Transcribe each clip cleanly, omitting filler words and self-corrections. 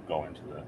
go into the.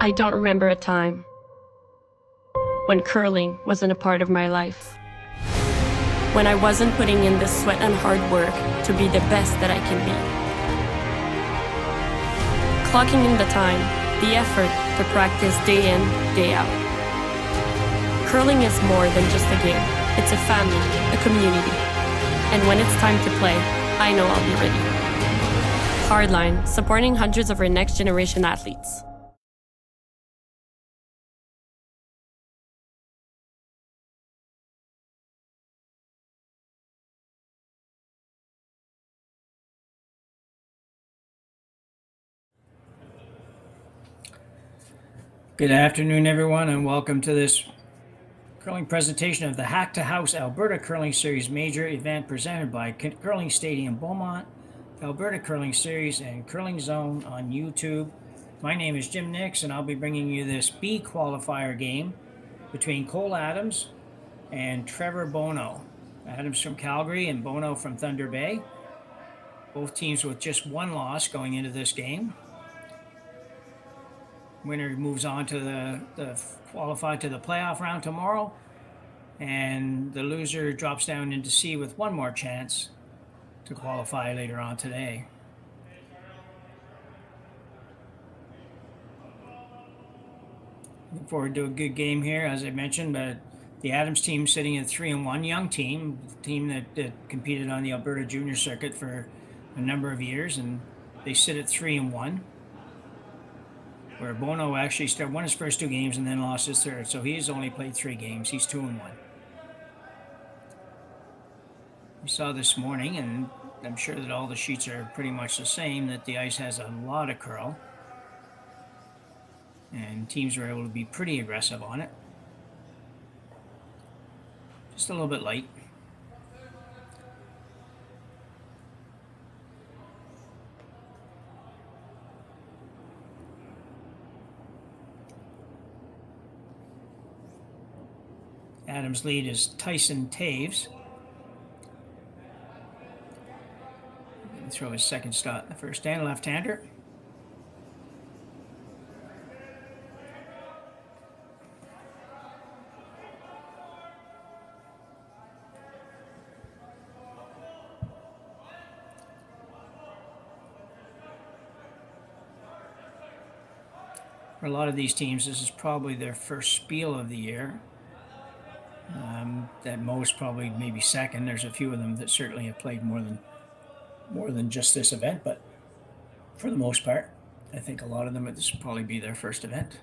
I don't remember a time when curling wasn't a part of my life. When I wasn't putting in the sweat and hard work to be the best that I can be. Clocking in the time, the effort to practice day in, day out. Curling is more than just a game. It's a family, a community. And when it's time to play, I know I'll be ready. Hardline, supporting hundreds of our next generation athletes. Good afternoon, everyone, and welcome to this curling presentation of the Hack2House Alberta Curling Series major event presented by Curling Stadium Beaumont, Alberta Curling Series, and Curling Zone on YouTube. My name is Jim Nix, and I'll be bringing you this B qualifier game between Cole Adams and Trevor Bonot. Adams from Calgary and Bonot from Thunder Bay. Both teams with just one loss going into this game. Winner moves on to the qualified to the playoff round tomorrow, and the loser drops down into C with one more chance to qualify later on today. Looking forward to a good game here, as I mentioned. But the Adams team sitting at 3-1, young team that competed on the Alberta Junior Circuit for a number of years, and they sit at 3-1. Where Bono actually won his first two games and then lost his third. So he's only played 3 games. He's 2-1. We saw this morning, and I'm sure that all the sheets are pretty much the same, that the ice has a lot of curl. And teams were able to be pretty aggressive on it. Just a little bit light. Adams' lead is Tyson Taves. Throw his second shot in the first stand, left-hander. For a lot of these teams, this is probably their first spiel of the year. At most, probably maybe second. There's a few of them that certainly have played more than just this event, but for the most part, I think a lot of them, this will probably be their first event.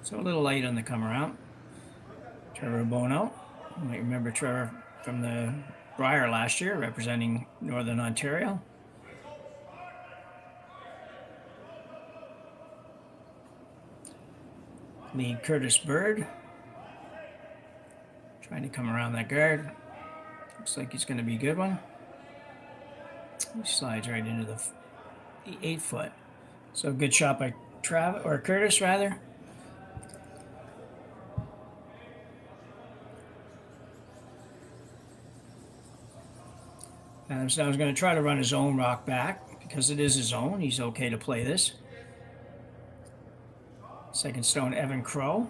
So a little light on the come around. Trevor Bonot. You might remember Trevor from the Brier last year, representing Northern Ontario. Lead Curtis Bird. Trying to come around that guard. Looks like it's going to be a good one. He slides right into the 8-foot. So good shot by Curtis rather. Adams now is going to try to run his own rock back because it is his own. He's okay to play this. Second stone, Evan Crow.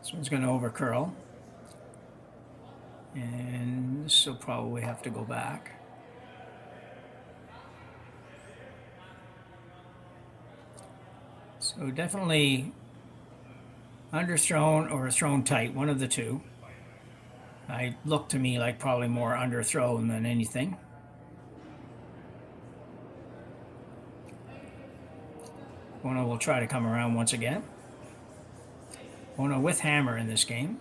This one's going to over curl. And this will probably have to go back. So definitely underthrown or thrown tight, one of the two. I look to me like probably more underthrown than anything. Bono will try to come around once again. Bono with hammer in this game.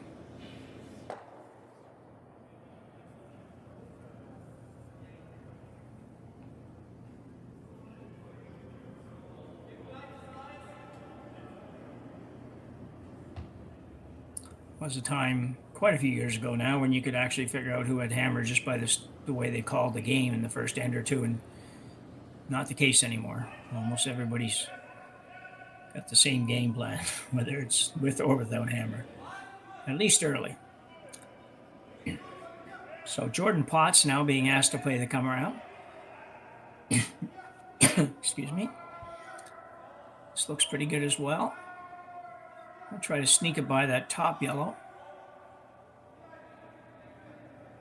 Was a time quite a few years ago now when you could actually figure out who had hammer just by the way they called the game in the first end or two, and not the case anymore. Almost everybody's got the same game plan, whether it's with or without hammer, at least early. So Jordan Potts now being asked to play the come around. Excuse me. This looks pretty good as well. I'll try to sneak it by that top yellow.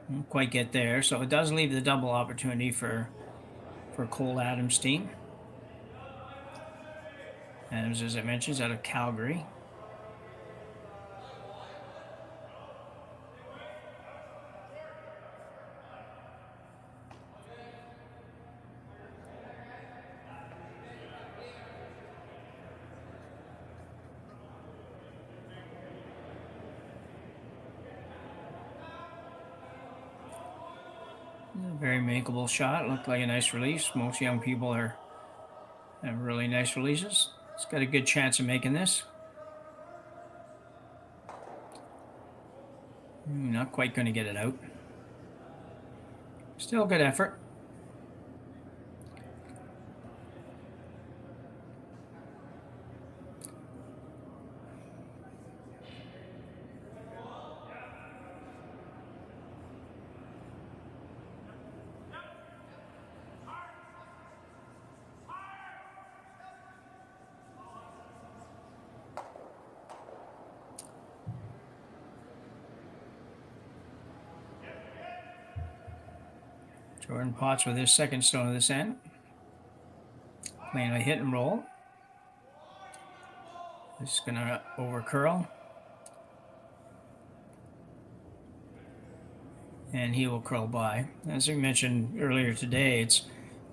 Won't quite get there, so it does leave the double opportunity for Cole Adams' team. Adams, as I mentioned, is out of Calgary. A very makeable shot. Looked like a nice release. Most young people have really nice releases. It's got a good chance of making this. Not quite going to get it out. Still good effort. Jordan Potts with his second stone of this end. Playing a hit and roll. This is going to over curl. And he will curl by. As we mentioned earlier today,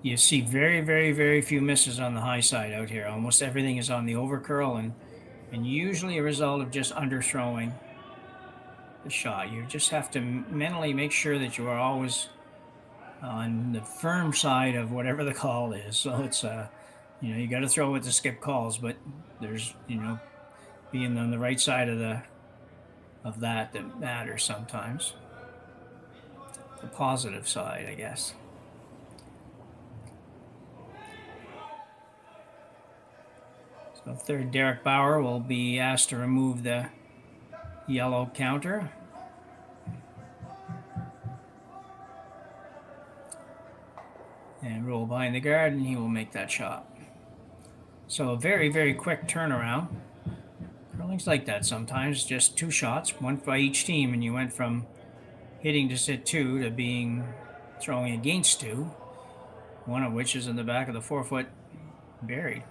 you see very, very, very few misses on the high side out here. Almost everything is on the over curl and usually a result of just underthrowing the shot. You just have to mentally make sure that you are always on the firm side of whatever the call is. So it's you got to throw with the skip calls, but there's being on the right side of that matters sometimes. The positive side, I guess. So third, Derek Bauer will be asked to remove the yellow counter. And roll behind the guard, and he will make that shot. So a very, very quick turnaround. Curling's like that sometimes. Just two shots, one by each team, and you went from hitting to sit two to throwing against two, one of which is in the back of the 4-foot buried.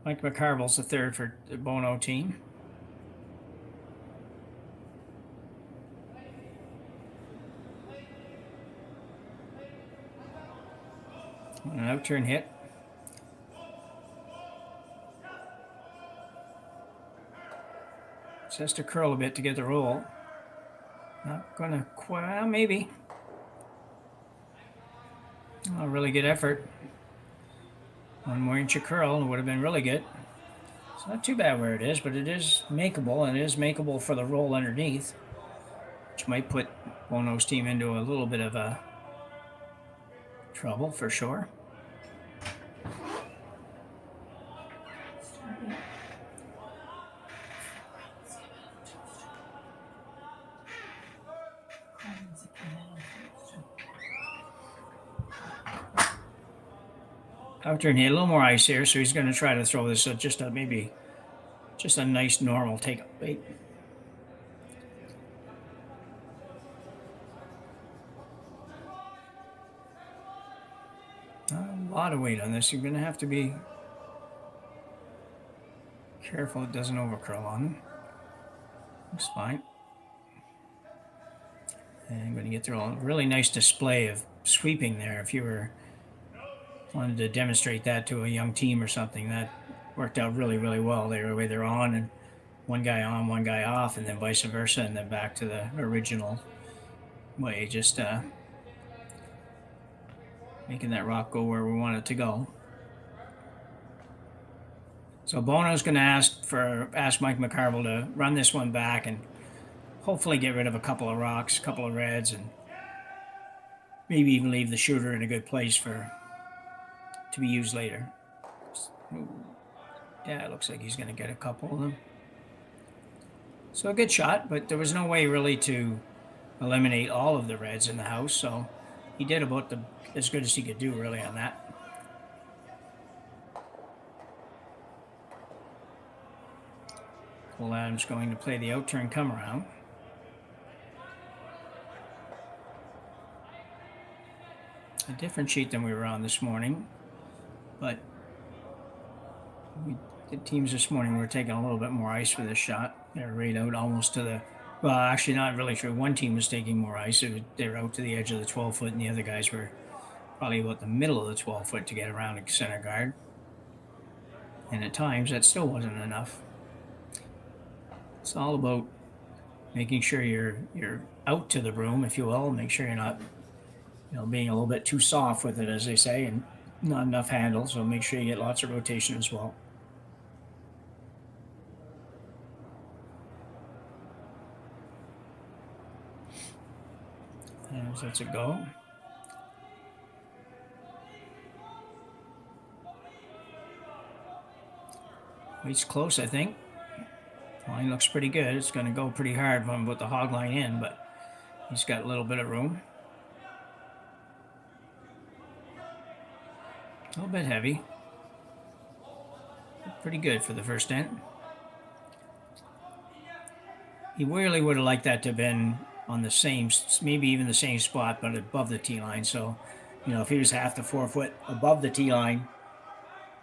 Mike McCarville's the third for the Bonot team. An out-turn hit. Just has to curl a bit to get the roll. Not gonna quite, maybe. A really good effort. One more inch of curl would have been really good. It's not too bad where it is, but it is makeable, and it is makeable for the roll underneath, which might put Bonot's team into a little bit of a trouble for sure. Out-turn hit, a little more ice here, so he's going to try to throw this at just a nice normal take-up weight. A lot of weight on this. You're going to have to be careful it doesn't overcurl on him. Looks fine. And I'm going to get through a really nice display of sweeping there. If you wanted to demonstrate that to a young team or something, that worked out really, really well. They're on, and one guy on, one guy off, and then vice versa, and then back to the original way, just making that rock go where we want it to go. So Bono's going to ask Mike McCarville to run this one back and hopefully get rid of a couple of rocks, a couple of reds, and maybe even leave the shooter in a good place to be used later. Yeah, it looks like he's going to get a couple of them. So a good shot, but there was no way really to eliminate all of the reds in the house. So he did about as good as he could do really on that. Cole Adams going to play the out turn come around. A different sheet than we were on this morning, but the teams this morning were taking a little bit more ice for this shot. They're right out almost to the, well, actually not really true. One team was taking more ice. They're out to the edge of the 12-foot, and the other guys were probably about the middle of the 12-foot to get around a center guard. And at times, that still wasn't enough. It's all about making sure you're out to the room, if you will. Make sure you're not, being a little bit too soft with it, as they say, and not enough handle. So make sure you get lots of rotation as well. And that's a go. He's close, I think. Line looks pretty good. It's going to go pretty hard when we put the hog line in, but he's got a little bit of room. A little bit heavy. Pretty good for the first dent. He really would have liked that to have been on the same, maybe even the same spot, but above the tee line. So, if he was half the 4-foot above the tee line,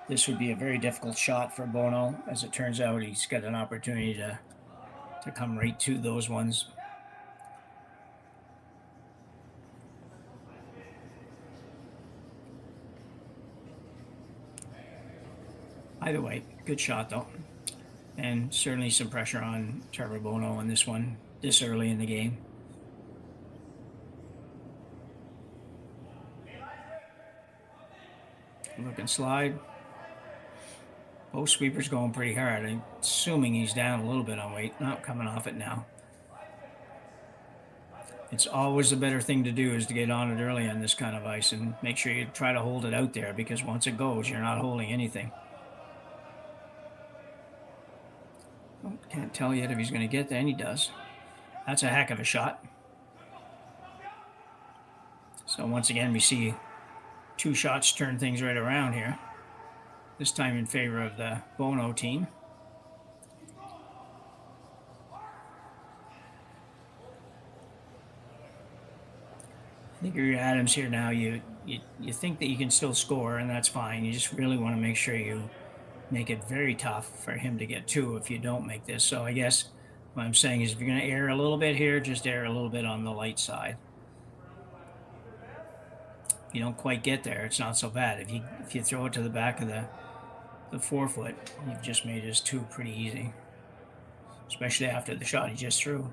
this would be a very difficult shot for Bonot. As it turns out, he's got an opportunity to come right to those ones. Either way, good shot though. And certainly some pressure on Trevor Bonot on this one, this early in the game. Look and slide. Both sweepers going pretty hard. I'm assuming he's down a little bit on weight. Not coming off it now. It's always the better thing to do is to get on it early on this kind of ice and make sure you try to hold it out there, because once it goes, you're not holding anything. Can't tell yet if he's going to get there, and he does. That's a heck of a shot. So once again, we see two shots turn things right around here. This time in favor of the Bonot team. I think you're Adams here now. You think that you can still score, and that's fine. You just really want to make sure you make it very tough for him to get two if you don't make this. So I guess what I'm saying is, if you're going to err a little bit here, just err a little bit on the light side. If you don't quite get there, it's not so bad. If you throw it to the back of the 4-foot, you've just made his two pretty easy, especially after the shot he just threw.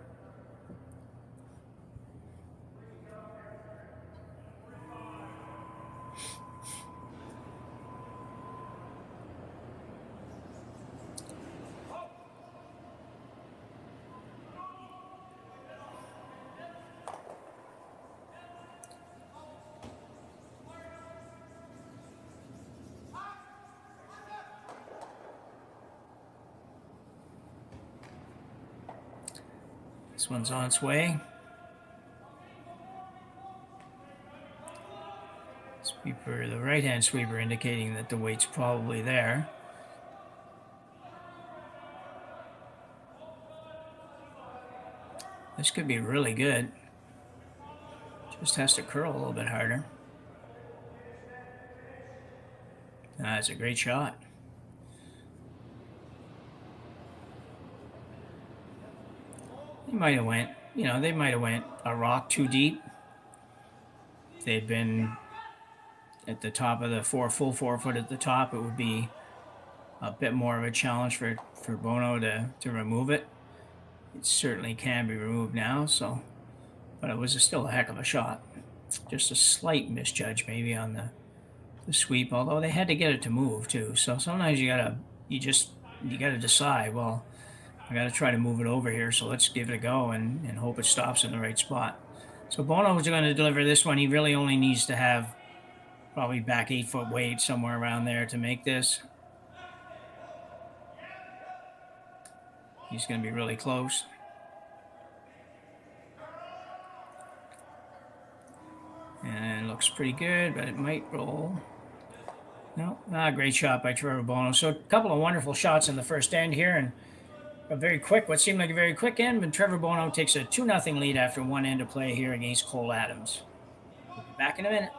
This one's on its way. Sweeper, the right-hand sweeper indicating that the weight's probably there. This could be really good. Just has to curl a little bit harder. That's a great shot. They might have went, they might have went a rock too deep. They'd been at the top of the full 4-foot at the top. It would be a bit more of a challenge for Bonot to remove it. It certainly can be removed now, but it was still a heck of a shot. Just a slight misjudge maybe on the sweep, although they had to get it to move too. So sometimes you gotta decide, well, I got to try to move it over here, so let's give it a go and hope it stops in the right spot. So Bonot was going to deliver this one. He really only needs to have probably back 8-foot weight somewhere around there to make this. He's going to be really close. And it looks pretty good, but it might roll. No, great shot by Trevor Bonot. So a couple of wonderful shots in the first end here, and what seemed like a very quick end, but Trevor Bonot takes a 2-0 lead after one end of play here against Cole Adams. We'll be back in a minute.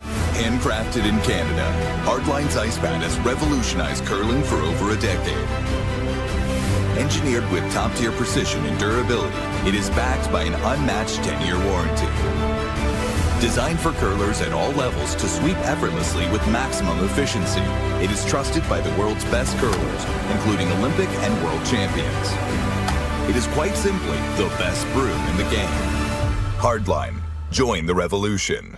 Handcrafted in Canada, Hardline's Ice Pad has revolutionized curling for over a decade. Engineered with top-tier precision and durability, it is backed by an unmatched 10-year warranty. Designed for curlers at all levels to sweep effortlessly with maximum efficiency, it is trusted by the world's best curlers, including Olympic and world champions. It is quite simply the best broom in the game. Hardline. Join the revolution.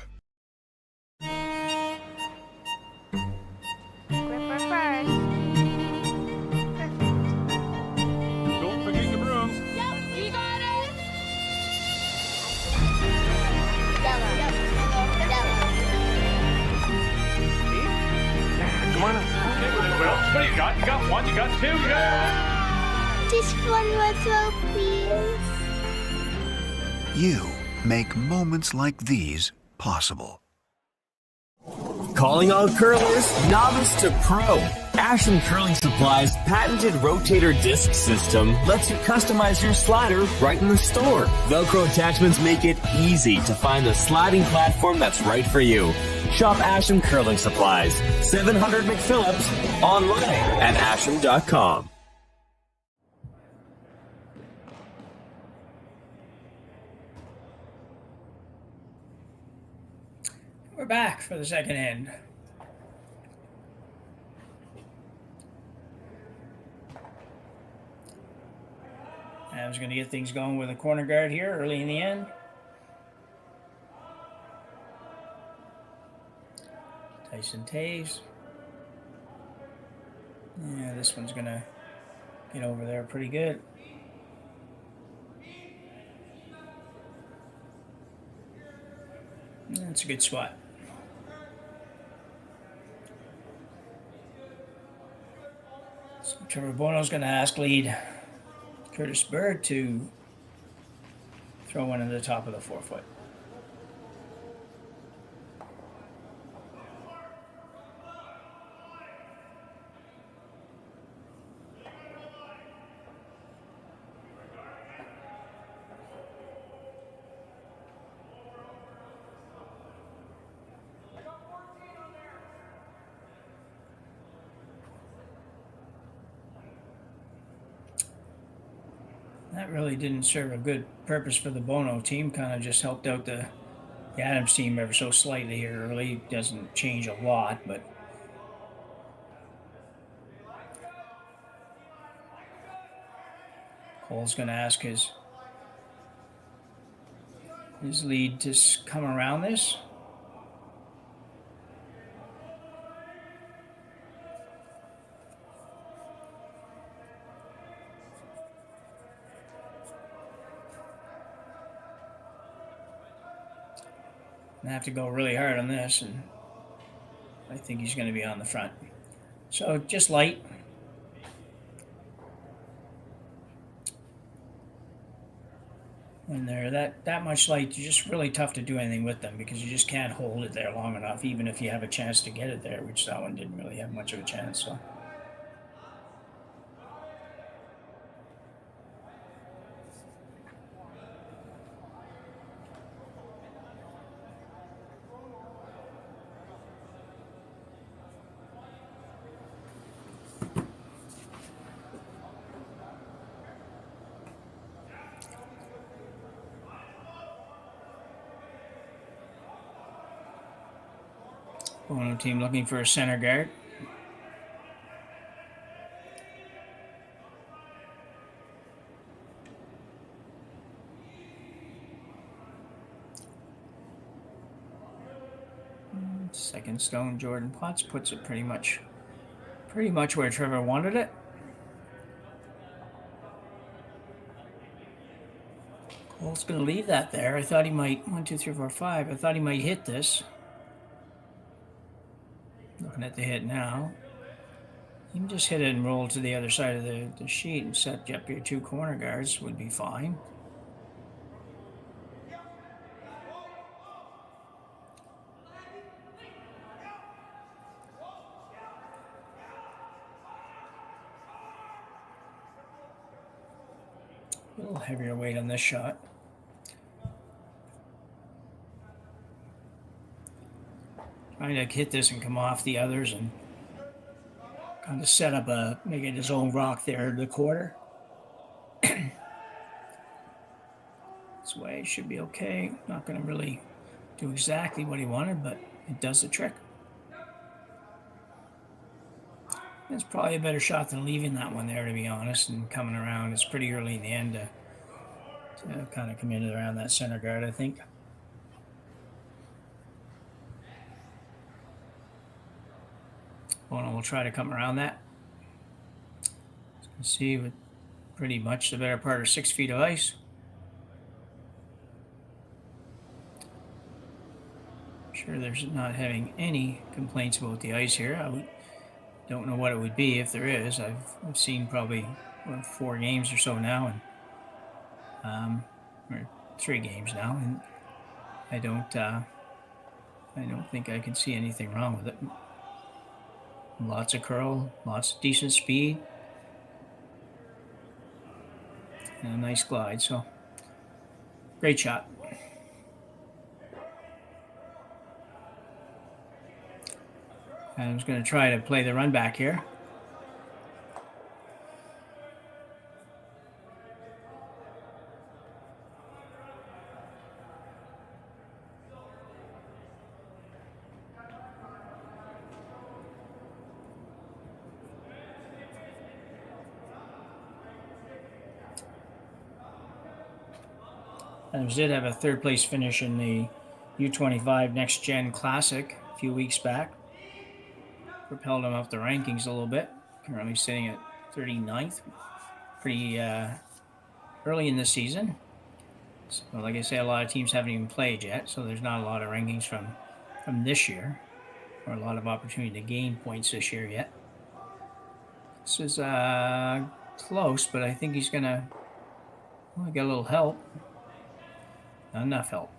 What do you got? You got one, you got two, you got... Just one more throw, please. You make moments like these possible. Calling all curlers, novice to pro. Ashland Curling Supply's patented rotator disc system lets you customize your slider right in the store. Velcro attachments make it easy to find the sliding platform that's right for you. Shop Ashland Curling Supplies, 700 McPhillips, online at ashland.com. We're back for the second end. Adams going to get things going with a corner guard here early in the end. Tyson Taves. Yeah, this one's going to get over there pretty good. That's a good spot. So Trevor Bonot's going to ask lead Curtis Bird to throw one in the top of the 4-foot. That really didn't serve a good purpose for the Bono team. Kind of just helped out the Adams team ever so slightly here early. Doesn't change a lot, but Cole's going to ask his lead to come around this. I have to go really hard on this, and I think he's going to be on the front. So just light. When they're that much light, you're just really tough to do anything with them because you just can't hold it there long enough, even if you have a chance to get it there, which that one didn't really have much of a chance. So. Bono team looking for a center guard. Second stone, Jordan Potts puts it pretty much where Trevor wanted it. Cole's going to leave that there. I thought he might, 1, 2, 3, 4, 5. I thought he might hit this. Looking at the hit now. You can just hit it and roll to the other side of the sheet and set up your 2 corner guards would be fine. A little heavier weight on this shot. Trying to hit this and come off the others and kind of set up make it his own rock there in the quarter. This way it should be okay. Not going to really do exactly what he wanted, but it does the trick. It's probably a better shot than leaving that one there, to be honest, and coming around. It's pretty early in the end to kind of come in around that center guard, I think. Bonot will try to come around that. As you can see, with pretty much the better part of 6 feet of ice. I'm sure there's not having any complaints about the ice here. Don't know what it would be if there is. I've seen probably 4 games or so now, and or 3 games now, and I don't think I can see anything wrong with it. Lots of curl, lots of decent speed, and a nice glide. So great shot. Adam's going to try to play the run back here. Adams did have a 3rd place finish in the U25 Next Gen Classic a few weeks back. Propelled him up the rankings a little bit. Currently sitting at 39th. Pretty early in the season. So like I say, a lot of teams haven't even played yet, so there's not a lot of rankings from this year, or a lot of opportunity to gain points this year yet. This is close, but I think he's gonna get a little help. Not enough help.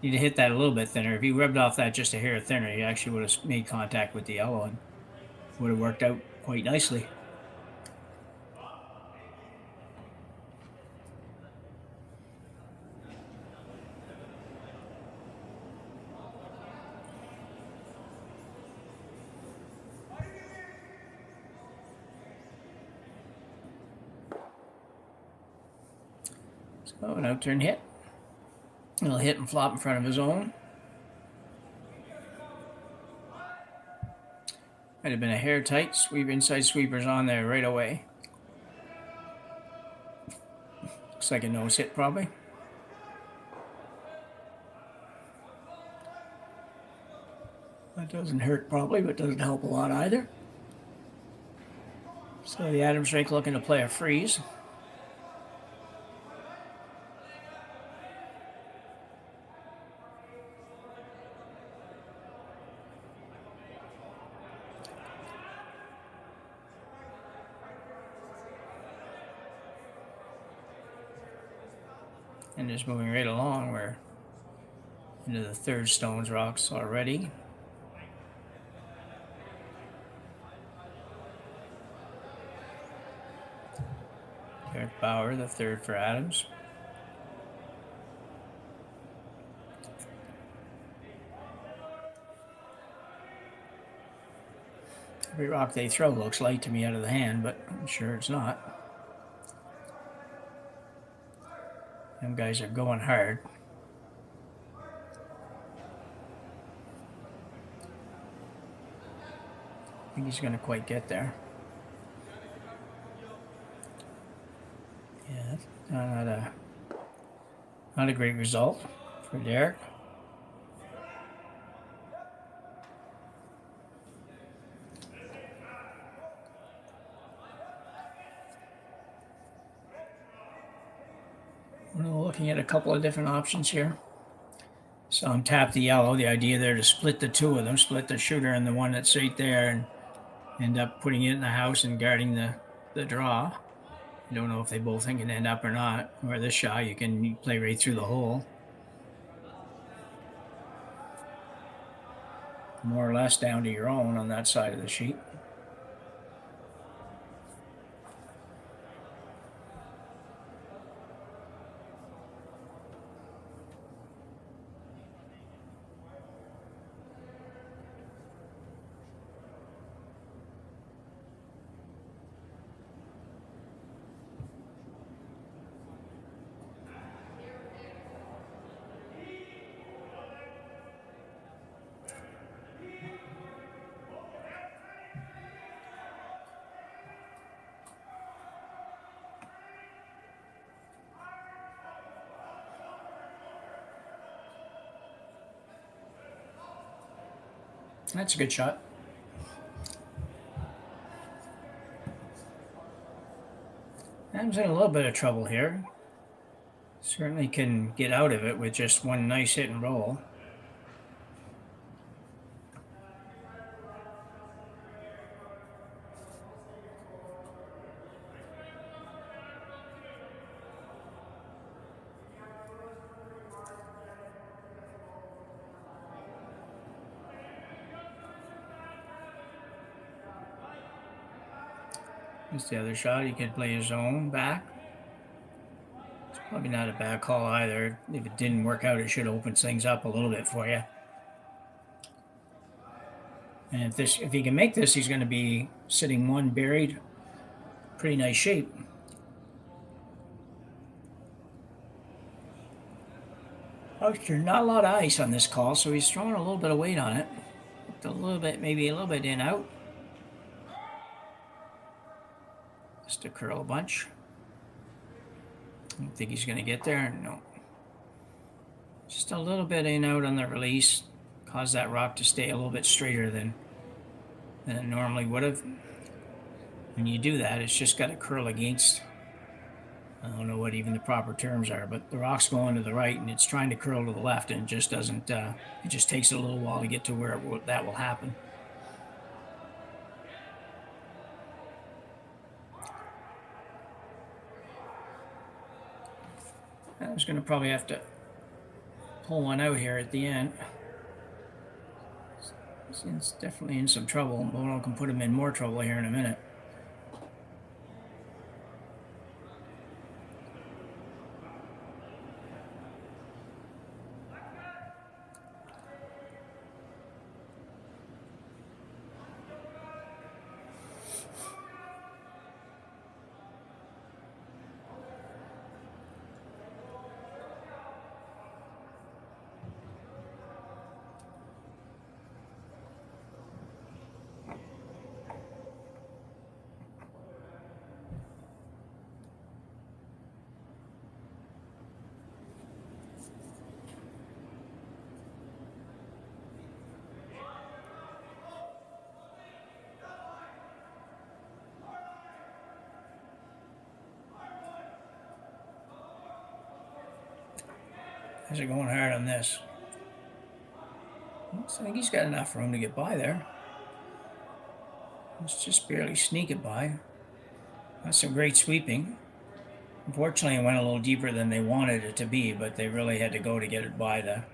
Need to hit that a little bit thinner. If he rubbed off that just a hair thinner, he actually would have made contact with the yellow and would have worked out quite nicely. So an out-turn hit. He'll hit and flop in front of his own. Might have been a hair tight sweep. Inside sweepers on there right away. Looks like a nose hit probably. That doesn't hurt probably, but doesn't help a lot either. So the Adams rink looking to play a freeze. And just moving right along, we're into the 3rd stones rocks already. Derek Bauer, the 3rd for Adams. Every rock they throw looks light to me out of the hand, but I'm sure it's not. Them guys are going hard. I think he's going to quite get there. Yeah, not a great result for Derek. We're looking at a couple of different options here. So tap the yellow. The idea there to split the 2 of them, split the shooter and the one that's right there, end up putting it in the house and guarding the draw. I don't know if they both think it end up or not. Or this shot, you can play right through the hole. More or less down to your own on that side of the sheet. That's a good shot. Adam's in a little bit of trouble here. Certainly can get out of it with just one nice hit and roll. Here's the other shot. He could play his own back. It's probably not a bad call either. If it didn't work out, it should open things up a little bit for you. And if he can make this, he's going to be sitting one buried. Pretty nice shape. Not a lot of ice on this call, so he's throwing a little bit of weight on it. A little bit, maybe a little bit in out. Just a curl bunch. I don't think he's going to get there. No. Just a little bit in out on the release. Cause that rock to stay a little bit straighter than it normally would have. When you do that, it's just got to curl against. I don't know what even the proper terms are, but the rock's going to the right and it's trying to curl to the left, and it just doesn't. It just takes a little while to get to where that will happen. I was going to probably have to pull one out here at the end. It's definitely in some trouble. Bonot can put him in more trouble here in a minute. How's it going hard on this? I think he's got enough room to get by there. Let's just barely sneak it by. That's some great sweeping. Unfortunately, it went a little deeper than they wanted it to be, but they really had to go to get it by the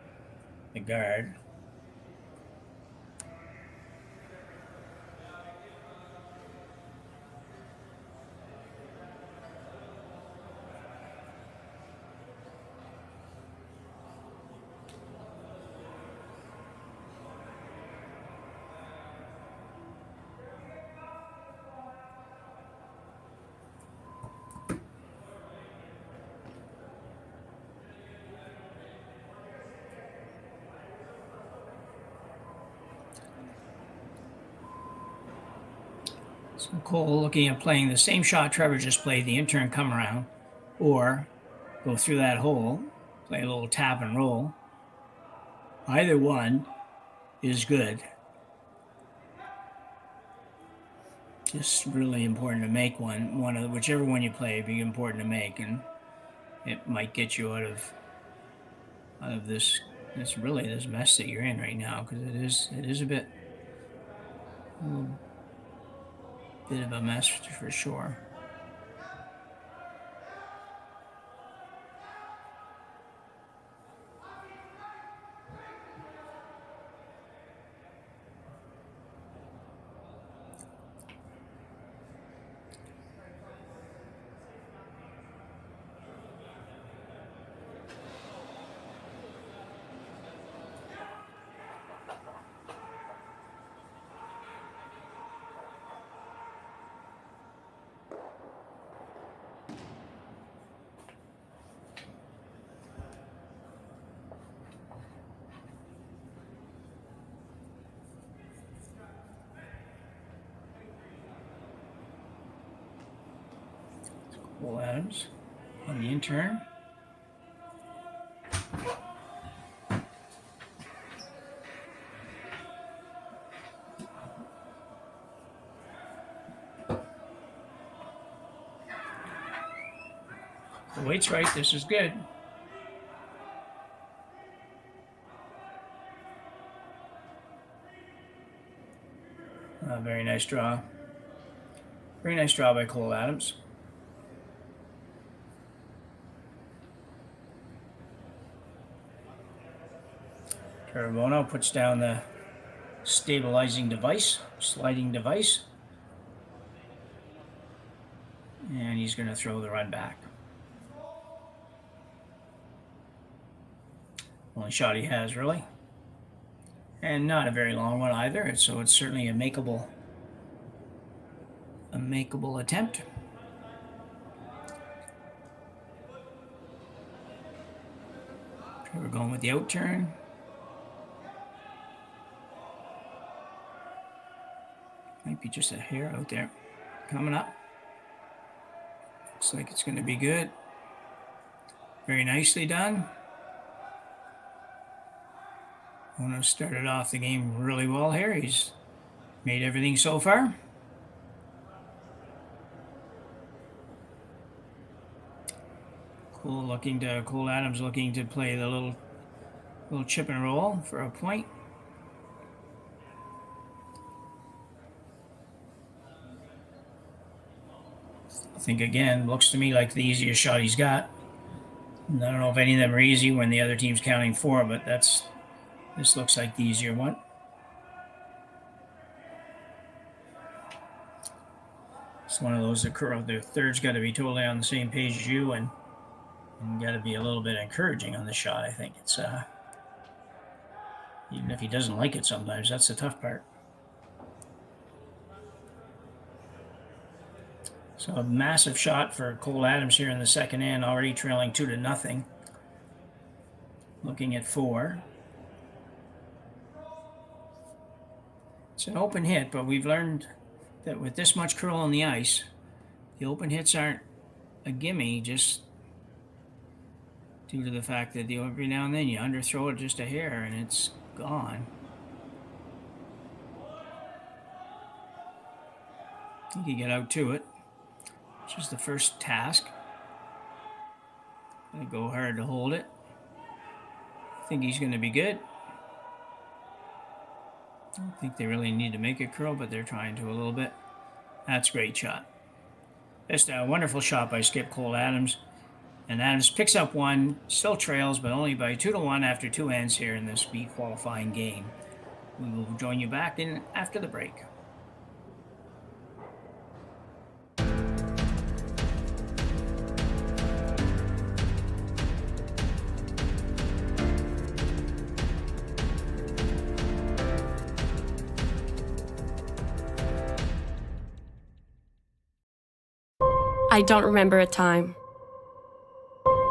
guard. So Cole looking at playing the same shot Trevor just played, the in-turn come around, or go through that hole, play a little tap and roll. Either one is good. Just really important to make one. Whichever one you play, be important to make, and it might get you out of this this mess that you're in right now, because it is a bit Bit of a mess for sure. Will Adams on the intern. The weight's right. This is good. Very nice draw. Very nice draw by Cole Adams. Trevor Bonot puts down the stabilizing device, sliding device. And he's going to throw the run back. Only shot he has, really. And not a very long one either, so it's certainly a makeable attempt. Trevor going with the out turn. Might be just a hair out there. Coming up. Looks like it's going to be good. Very nicely done. Bonot started off the game really well here. He's made everything so far. Cole Adams looking to play the little chip and roll for a point. I think again, looks to me like the easiest shot he's got. And I don't know if any of them are easy when the other team's counting 4, but this looks like the easier one. It's one of those that the third's got to be totally on the same page as you, and got to be a little bit encouraging on the shot. I think it's even if he doesn't like it sometimes, that's the tough part. So a massive shot for Cole Adams here in the second end, already trailing 2-0. Looking at 4. It's an open hit, but we've learned that with this much curl on the ice, the open hits aren't a gimme, just due to the fact that every now and then you underthrow it just a hair and it's gone. You can get out to it. It's just the first task. Gonna go hard to hold it. I think he's gonna be good. I don't think they really need to make it curl, but they're trying to a little bit. That's a great shot. Just a wonderful shot by Skip Cole Adams. And Adams picks up one, still trails, but only by 2-1 after 2 ends here in this B qualifying game. We will join you back in after the break. I don't remember a time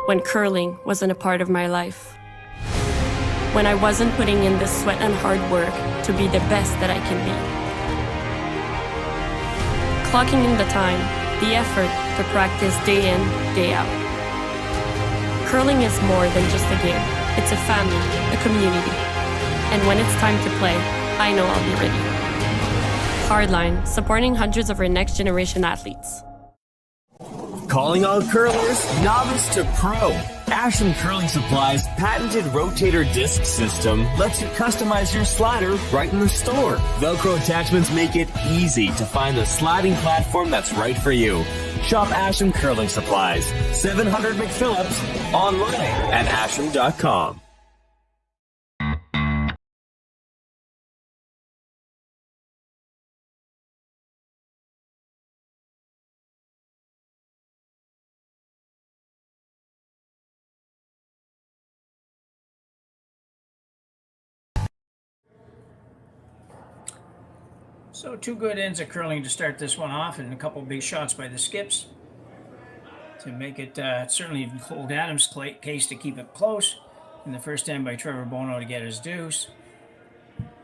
when curling wasn't a part of my life. When I wasn't putting in the sweat and hard work to be the best that I can be. Clocking in the time, the effort to practice day in, day out. Curling is more than just a game. It's a family, a community. And when it's time to play, I know I'll be ready. Hardline, supporting hundreds of our next generation athletes. Calling all curlers, novice to pro. Ashland Curling Supply's patented rotator disc system lets you customize your slider right in the store. Velcro attachments make it easy to find the sliding platform that's right for you. Shop Ashland Curling Supplies, 700 McPhillips, online at ashland.com. So 2 good ends of curling to start this one off, and a couple big shots by the skips to make it certainly hold Adams' case to keep it close. And the first end by Trevor Bonot to get his deuce,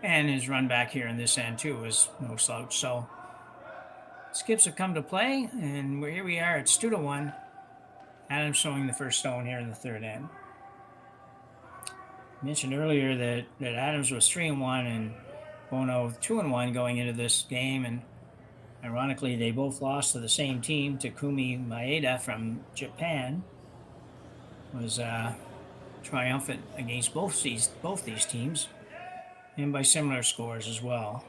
and his run back here in this end too was no slouch. So skips have come to play, and here we are. It's 2-1. Adams showing the first stone here in the third end. I mentioned earlier that Adams was 3-1 and Bono 2-1 going into this game, and ironically they both lost to the same team. Takumi Maeda from Japan was triumphant against both these teams, and by similar scores as well.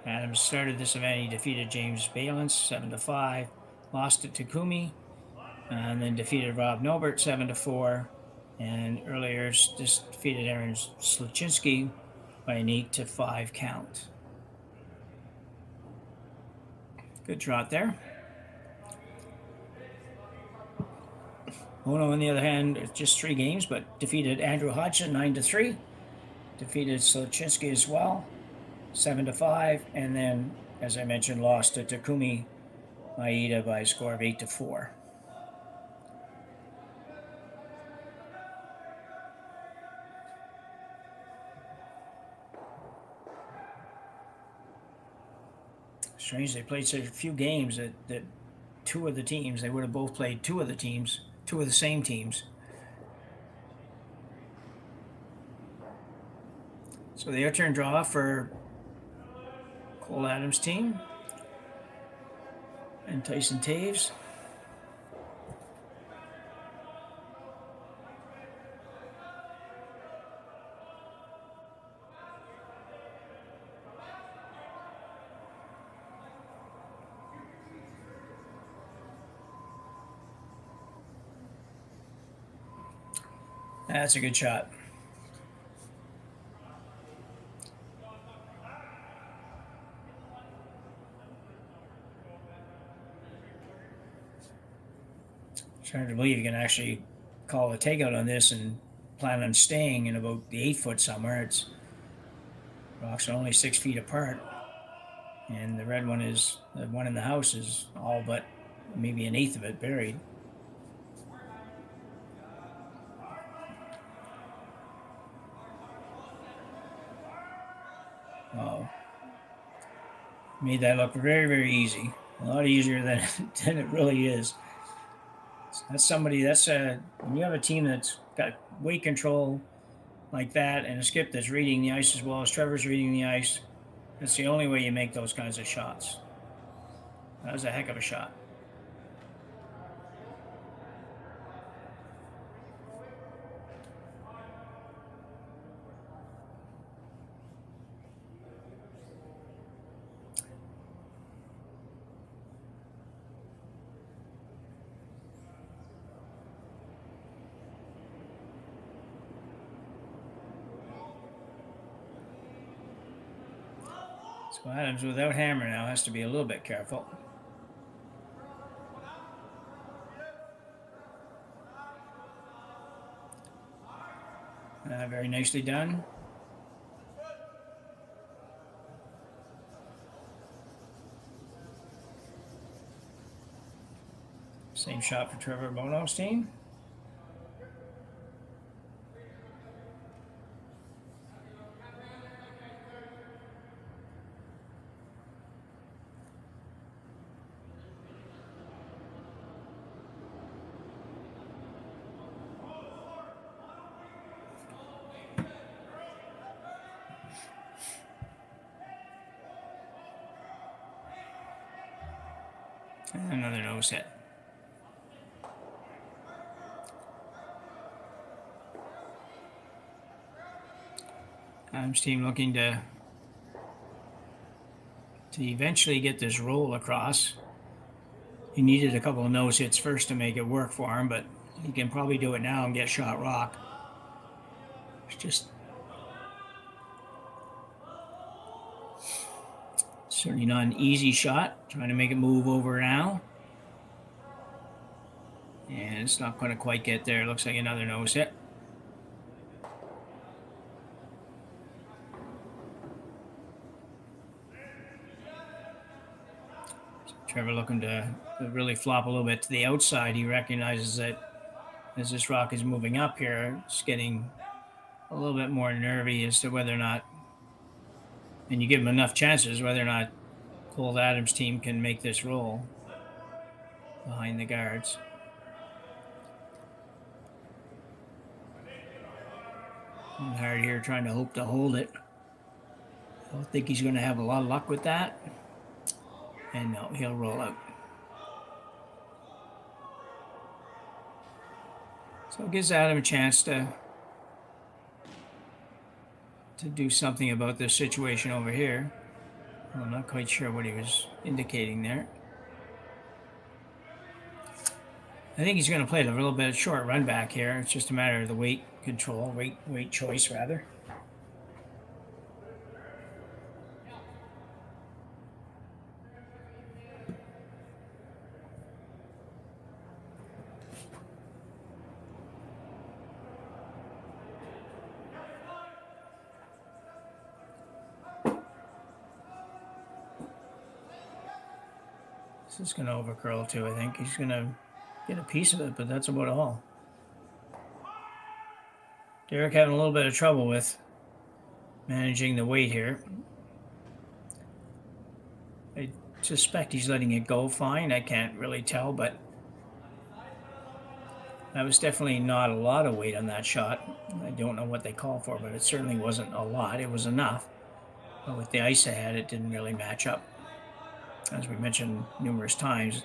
Adams started this event. He defeated James Balance 7-5, lost to Takumi, and then defeated Rob Nobert 7-4. And earlier just defeated Aaron Sluchinski by an 8-5 count. Good trot there. Bono, on the other hand, just 3 games, but defeated Andrew Hodgson 9-3. Defeated Sluchinski as well, 7-5, and then, as I mentioned, lost to Takumi Maeda by a score of 8-4. Strange, they played such a few games that 2 of the teams, they would have both played 2 of the same teams. So the turn draw for Cole Adams' team and Tyson Taves. That's a good shot. It's hard to believe you can actually call a takeout on this and plan on staying in about the 8-foot somewhere. It's rocks are only 6 feet apart, and the red one is the one in the house is all but maybe an eighth of it buried. Wow. Made that look very, very easy. A lot easier than it really is. That's somebody, when you have a team that's got weight control like that and a skip that's reading the ice as well as Trevor's reading the ice, that's the only way you make those kinds of shots. That was a heck of a shot. So Adams, without hammer now, has to be a little bit careful. Very nicely done. Same shot for Trevor Bonot's team. And another nose hit. Adams' team looking to eventually get this roll across. He needed a couple of nose hits first to make it work for him, but he can probably do it now and get shot rock. It's just certainly not an easy shot. Trying to make it move over now. And it's not going to quite get there. Looks like another nose hit. Trevor looking to really flop a little bit to the outside. He recognizes that as this rock is moving up here, it's getting a little bit more nervy as to whether or not, and you give him enough chances, whether or not Old Adams' team can make this roll behind the guards. And hard here trying to hope to hold it. I don't think he's going to have a lot of luck with that. And no, he'll roll out. So it gives Adam a chance to do something about this situation over here. I'm not quite sure what he was indicating there. I think he's going to play a little bit of short run back here. It's just a matter of the weight control, weight choice rather. This is going to overcurl too, I think. He's going to get a piece of it, but that's about all. Derek having a little bit of trouble with managing the weight here. I suspect he's letting it go fine. I can't really tell, but that was definitely not a lot of weight on that shot. I don't know what they call for, but it certainly wasn't a lot. It was enough. But with the ice ahead, it didn't really match up. As we mentioned numerous times,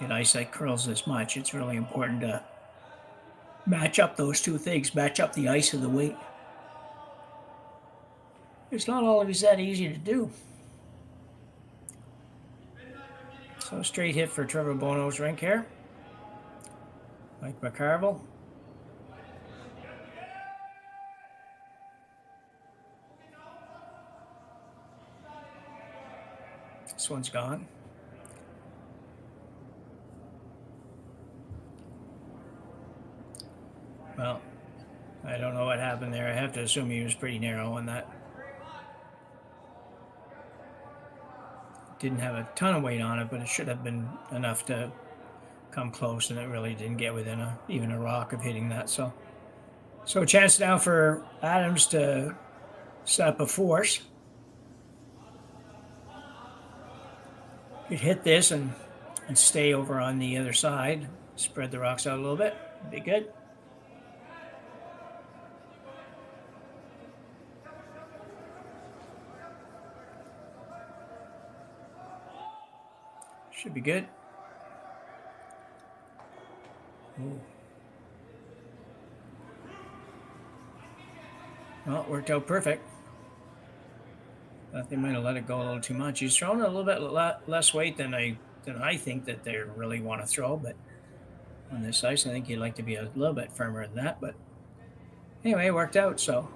in ice that curls this much, it's really important to match up those two things, match up the ice and the weight. It's not always that easy to do. So straight hit for Trevor Bonot's rink here. Mike McCarville. This one's gone. Well, I don't know what happened there. I have to assume he was pretty narrow on that. Didn't have a ton of weight on it, but it should have been enough to come close, and it really didn't get within even a rock of hitting that. So a chance now for Adams to set up a force. Could hit this and stay over on the other side. Spread the rocks out a little bit. Be good. Should be good. Ooh. Well, it worked out perfect. Thought they might have let it go a little too much. He's thrown a little bit less weight than I think that they really want to throw, but on this ice, I think you'd like to be a little bit firmer than that. But anyway, it worked out. So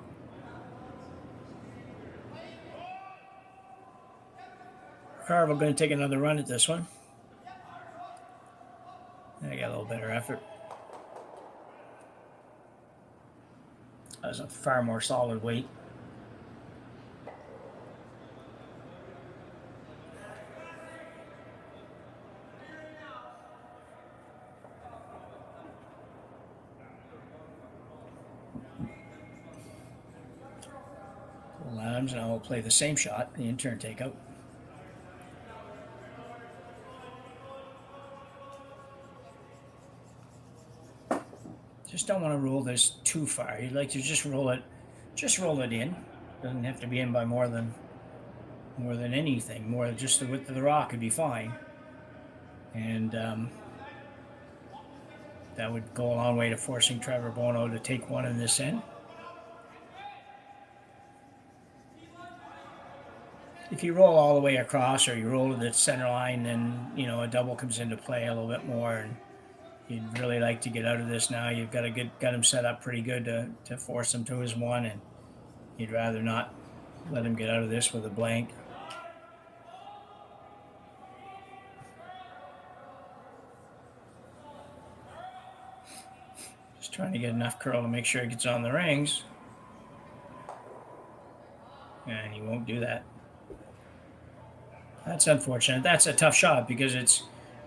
Carver going to take another run at this one. I got a little better effort. That was a far more solid weight. Adams, and I will play the same shot, the in-turn takeout. Just don't want to roll this too far. You'd like to just roll it in. Doesn't have to be in by more than anything. More just the width of the rock would be fine. And that would go a long way to forcing Trevor Bonot to take one in this end. If you roll all the way across or you roll to the center line, then, you know, a double comes into play a little bit more. And you'd really like to get out of this now. You've got him set up pretty good to force him to his one, and you'd rather not let him get out of this with a blank. Just trying to get enough curl to make sure it gets on the rings. And he won't do that. That's unfortunate. That's a tough shot because it's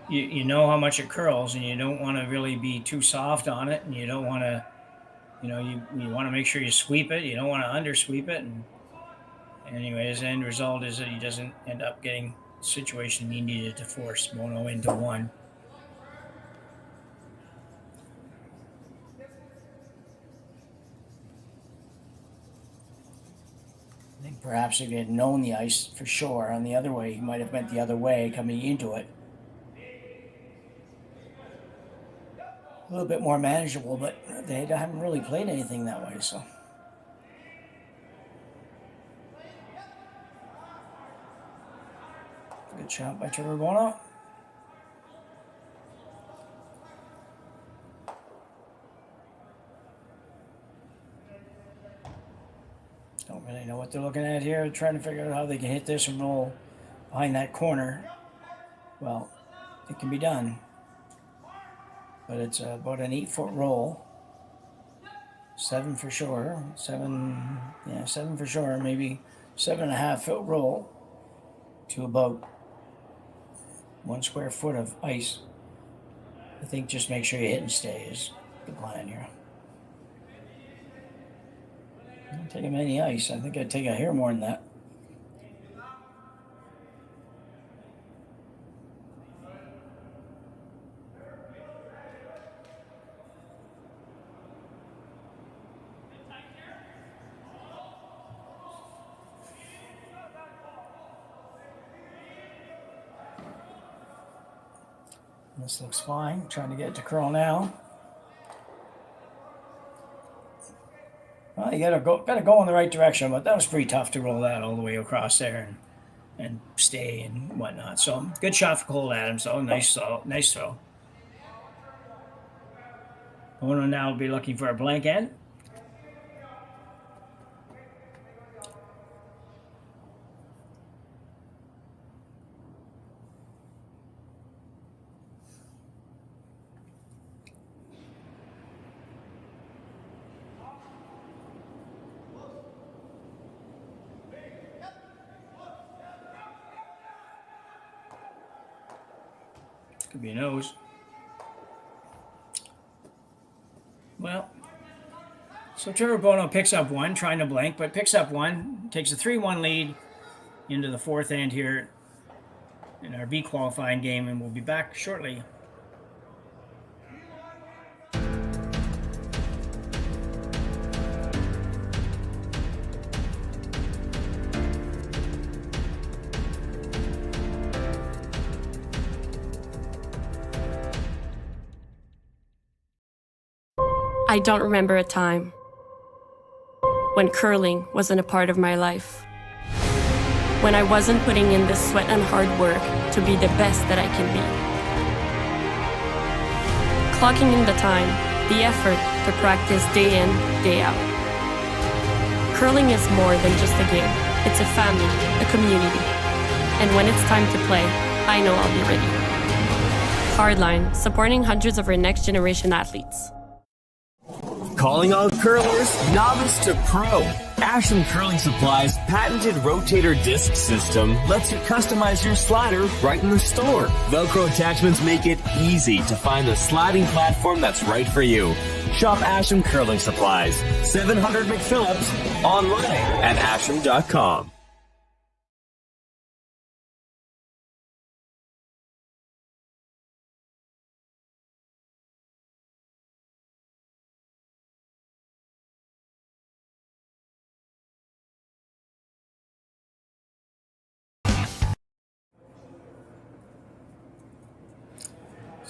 you know how much it curls, and you don't want to really be too soft on it, and you don't want to, you know, you want to make sure you sweep it. You don't want to undersweep it. And anyways, the end result is that he doesn't end up getting the situation he needed to force Bonot into one. I think perhaps if he had known the ice for sure on the other way, he might have went the other way coming into it. A little bit more manageable, but they haven't really played anything that way, so. Good shot by Trevor Bonot. Don't really know what they're looking at here. Trying to figure out how they can hit this and roll behind that corner. Well, it can be done. But it's about an 8-foot roll. 7 for sure. 7 for sure. Maybe 7.5-foot roll to about 1 square foot of ice. I think just make sure you hit and stay is the plan here. I don't take him any ice. I think I'd take a hair more than that. This looks fine. Trying to get it to curl now. Well, you gotta go in the right direction, but that was pretty tough to roll that all the way across there and stay and whatnot. So good shot for Cole Adams. Oh, nice throw. Bonot now will be looking for a blank end. Could be a nose. Well, so Trevor Bonot picks up one, trying to blank, but picks up one, takes a 3-1 lead into the fourth end here in our B qualifying game, and we'll be back shortly. I don't remember a time when curling wasn't a part of my life. When I wasn't putting in the sweat and hard work to be the best that I can be. Clocking in the time, the effort to practice day in, day out. Curling is more than just a game. It's a family, a community. And when it's time to play, I know I'll be ready. Hardline, supporting hundreds of our next generation athletes. Calling all curlers, novice to pro. Ashland Curling Supply's patented rotator disc system lets you customize your slider right in the store. Velcro attachments make it easy to find the sliding platform that's right for you. Shop Ashland Curling Supplies, 700 McPhillips, online at ashland.com.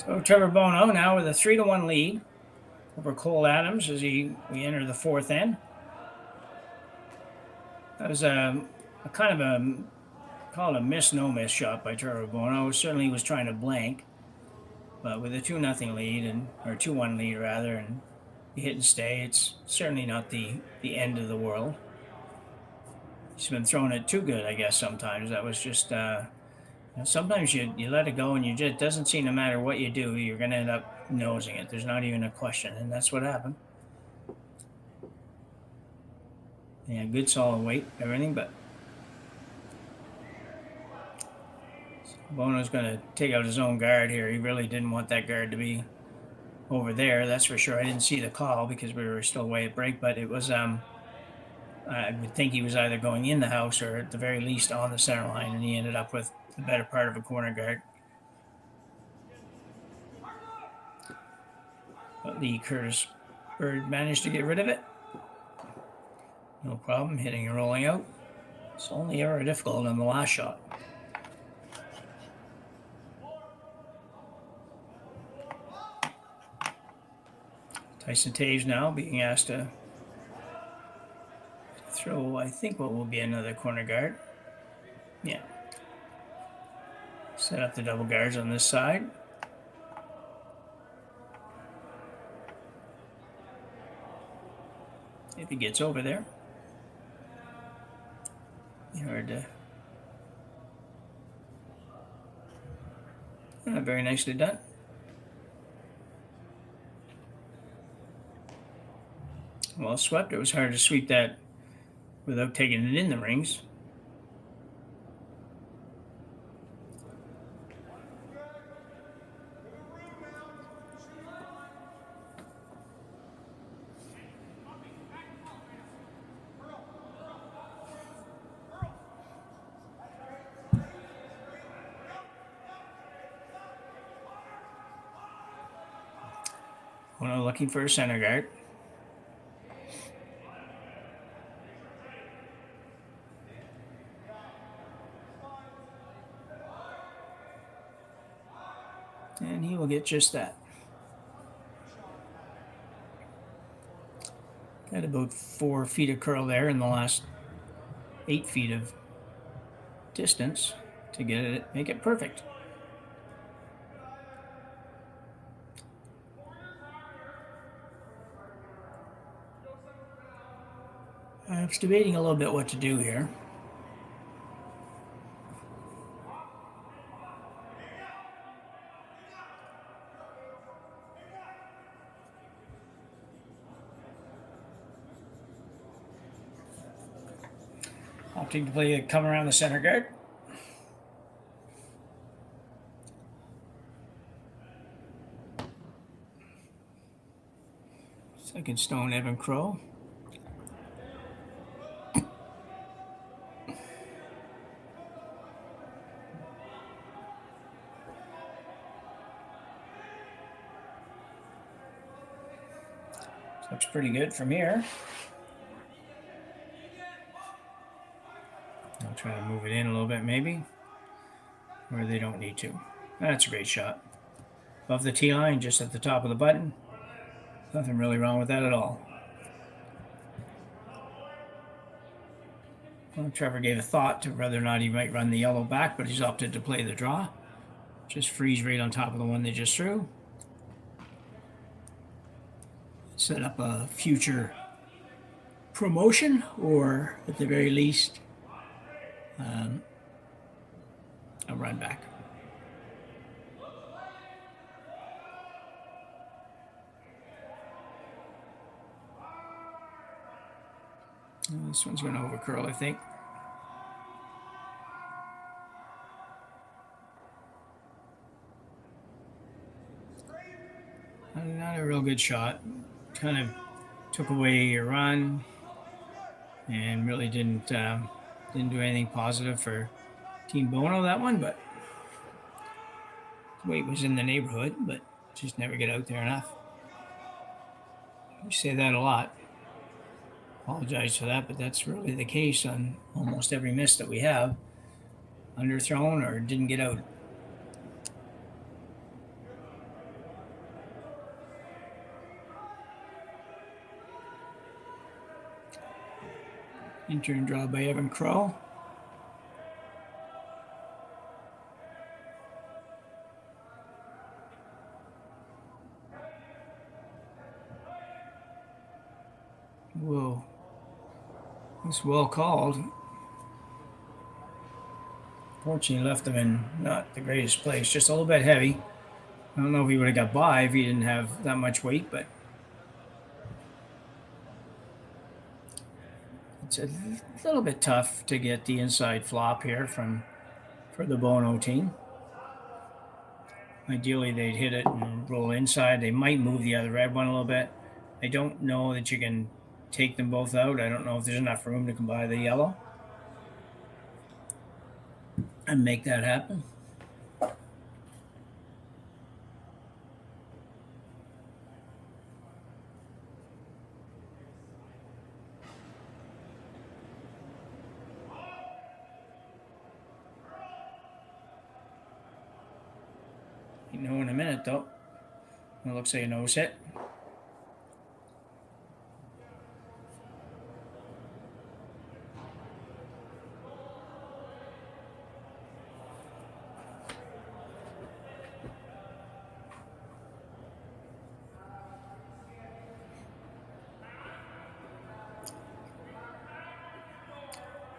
So Trevor Bonot now with a 3-1 lead over Cole Adams as we enter the fourth end. That was a kind of a, call it a miss, no miss shot by Trevor Bonot. Certainly was trying to blank, but with a 2-0 lead, or 2-1 lead rather, and you hit and stay, it's certainly not the end of the world. He's been throwing it too good, I guess, sometimes. That was just, sometimes you let it go and it doesn't seem to matter what you do, you're going to end up nosing it. There's not even a question, and that's what happened. Yeah, good solid weight, everything, but Bono's going to take out his own guard here. He really didn't want that guard to be over there, that's for sure. I didn't see the call because we were still way at break, but it was, I would think he was either going in the house or at the very least on the center line, and he ended up with the better part of a corner guard. But Lee Curtis Bird managed to get rid of it. No problem, hitting and rolling out. It's only ever difficult on the last shot. Tyson Taves now being asked to throw, I think, what will be another corner guard. Yeah. Set up the double guards on this side. If he gets over there. Hard to. Very nicely done. Well swept. It was hard to sweep that without taking it in the rings. Bono looking for a center guard. And he will get just that. Got about 4 feet of curl there in the last 8 feet of distance to get it, make it perfect. I was debating a little bit what to do here. Opting to play come around the center guard. Second stone, Evan Crow. Looks pretty good from here. I'll try to move it in a little bit maybe, where they don't need to. That's a great shot. Above the tee line, just at the top of the button. Nothing really wrong with that at all. Well, Trevor gave a thought to whether or not he might run the yellow back, but he's opted to play the draw. Just freeze right on top of the one they just threw. Set up a future promotion, or at the very least, a run back. This one's going to overcurl, I think. Not a real good shot. Kind of took away your run and really didn't do anything positive for Team Bono, that one, but the weight was in the neighborhood, but just never get out there enough. We say that a lot. Apologize for that, but that's really the case on almost every miss that we have. Underthrown or didn't get out. In-turn draw by Evan Crow. Whoa. That's well called. Fortunately, left him in not the greatest place, just a little bit heavy. I don't know if he would have got by if he didn't have that much weight, but it's a little bit tough to get the inside flop here for the Bonot team. Ideally, they'd hit it and roll inside. They might move the other red one a little bit. I don't know that you can take them both out. I don't know if there's enough room to come by the yellow and make that happen. You know in a minute though. It looks like a nose hit.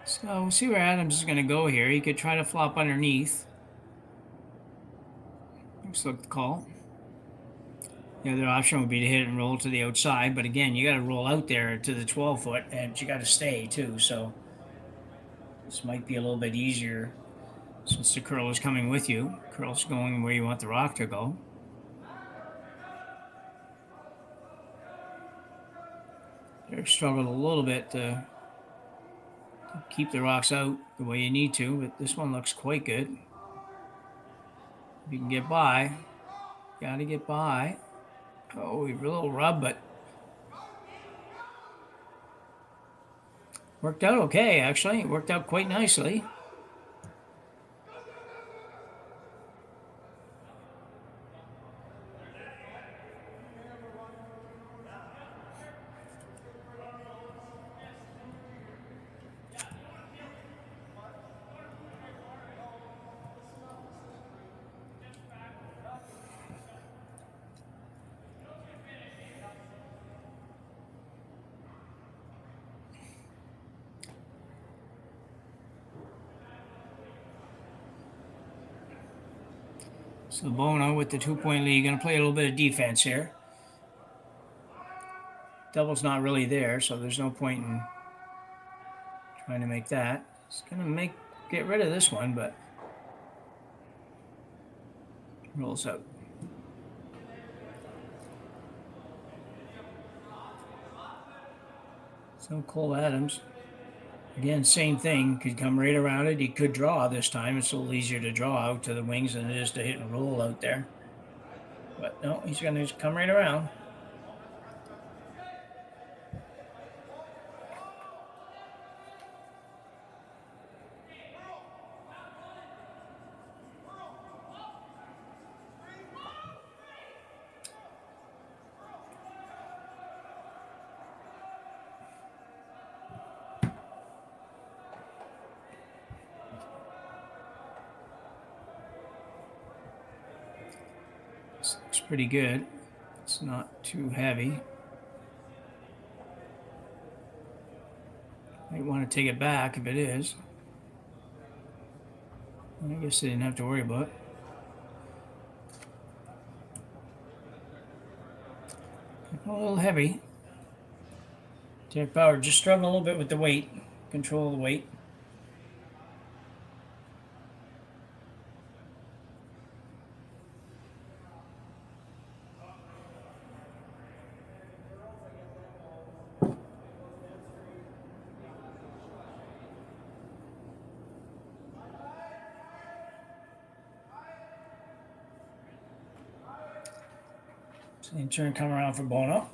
So we'll see where Adams is going to go here. He could try to flop underneath. Looks like the call. The other option would be to hit it and roll to the outside, but again, you got to roll out there to the 12 foot, and you got to stay too. So this might be a little bit easier since the curl is coming with you. Curl's going where you want the rock to go. They've struggled a little bit to keep the rocks out the way you need to, but this one looks quite good. If you can get by, got to get by. Oh, a little rub, but worked out okay, actually. It worked out quite nicely. So Bonot with the 2-point lead, going to play a little bit of defense here. Double's not really there, so there's no point in trying to make that. It's going to get rid of this one, but rolls out. So Cole Adams, again, same thing, could come right around it. He could draw this time. It's a little easier to draw out to the wings than it is to hit and roll out there. But no, he's going to just come right around. This looks pretty good. It's not too heavy. Might want to take it back if it is. I guess they didn't have to worry about it. A little heavy. Derek Bauer just struggling a little bit with the weight. Control the weight. So in turn, come around for Bonot.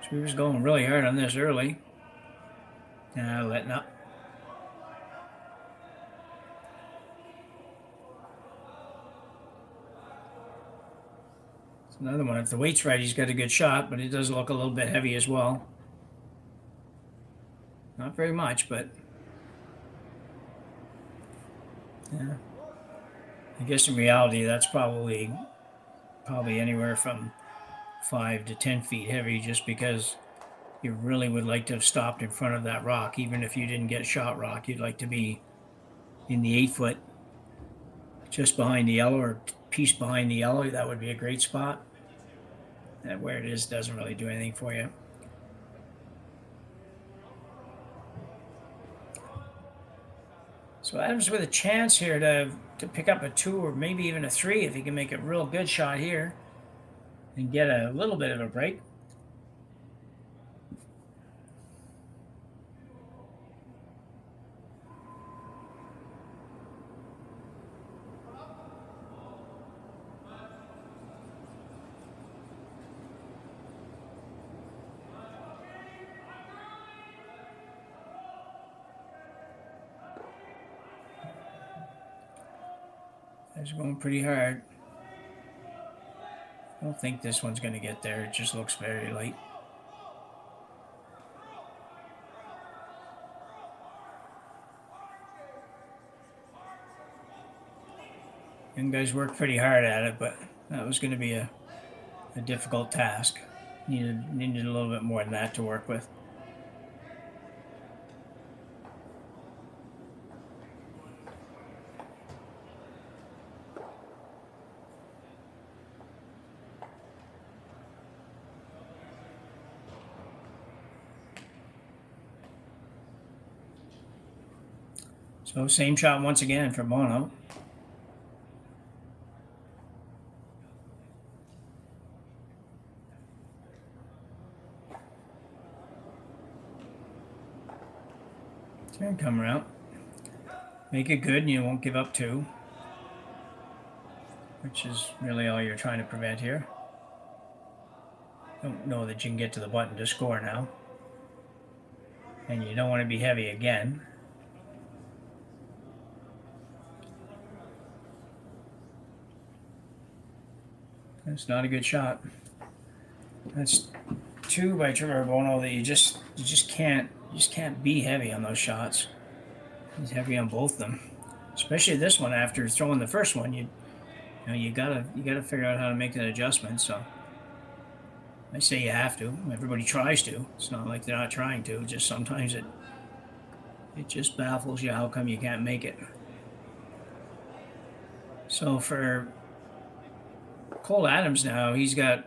So he was going really hard on this early. Letting up. Another one. If the weight's right, he's got a good shot, but it does look a little bit heavy as well. Not very much, but yeah. I guess in reality, that's probably anywhere from 5 to 10 feet heavy, just because you really would like to have stopped in front of that rock. Even if you didn't get shot rock, you'd like to be in the 8-foot, just behind the yellow or piece behind the yellow. That would be a great spot. That where it is doesn't really do anything for you. So Adams with a chance here to pick up a 2 or maybe even a 3 if he can make a real good shot here and get a little bit of a break. It's going pretty hard. I don't think this one's going to get there. It just looks very light. Young guys worked pretty hard at it, but that was going to be a difficult task. Needed a little bit more than that to work with. So same shot once again for Bonot. Turn come around. Make it good and you won't give up 2. Which is really all you're trying to prevent here. Don't know that you can get to the button to score now. And you don't want to be heavy again. That's not a good shot. That's 2 by Trevor Bonot that you just can't be heavy on those shots. He's heavy on both of them, especially this one. After throwing the first one, you gotta figure out how to make that adjustment. So I say you have to. Everybody tries to. It's not like they're not trying to. Just sometimes it just baffles you how come you can't make it. So for Cole Adams now, he's got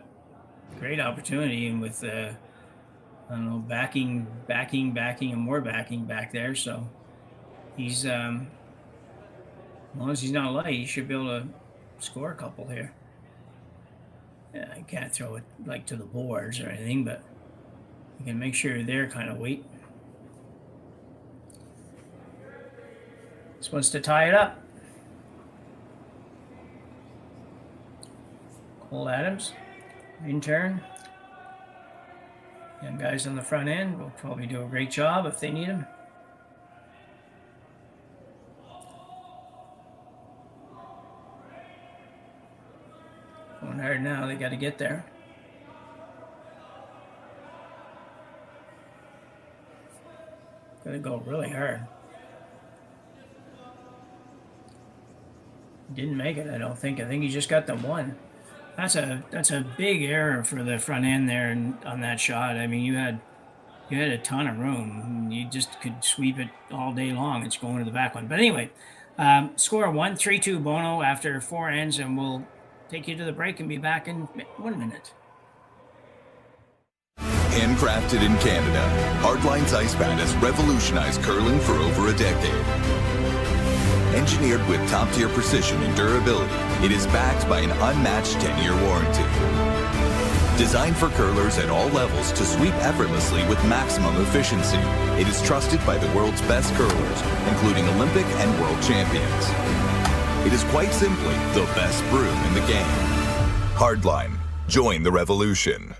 great opportunity, and with I don't know, backing and more backing back there. So he's as long as he's not light, he should be able to score a couple here. Yeah, I can't throw it like to the boards or anything, but you can make sure they're kind of weight. This one's to tie it up. Cole Adams, in turn. Young guys on the front end will probably do a great job if they need them. Going hard now, they got to get there. Got to go really hard. Didn't make it, I don't think. I think he just got the 1. That's a big error for the front end there on that shot. I mean, you had a ton of room. You just could sweep it all day long. It's going to the back one. But anyway, score 1-3-2 Bonot after 4 ends, and we'll take you to the break and be back in 1 minute. Handcrafted in Canada, Hardlines Ice Band has revolutionized curling for over a decade. Engineered with top-tier precision and durability, it is backed by an unmatched 10-year warranty. Designed for curlers at all levels to sweep effortlessly with maximum efficiency, it is trusted by the world's best curlers, including Olympic and world champions. It is quite simply the best broom in the game. Hardline. Join the revolution.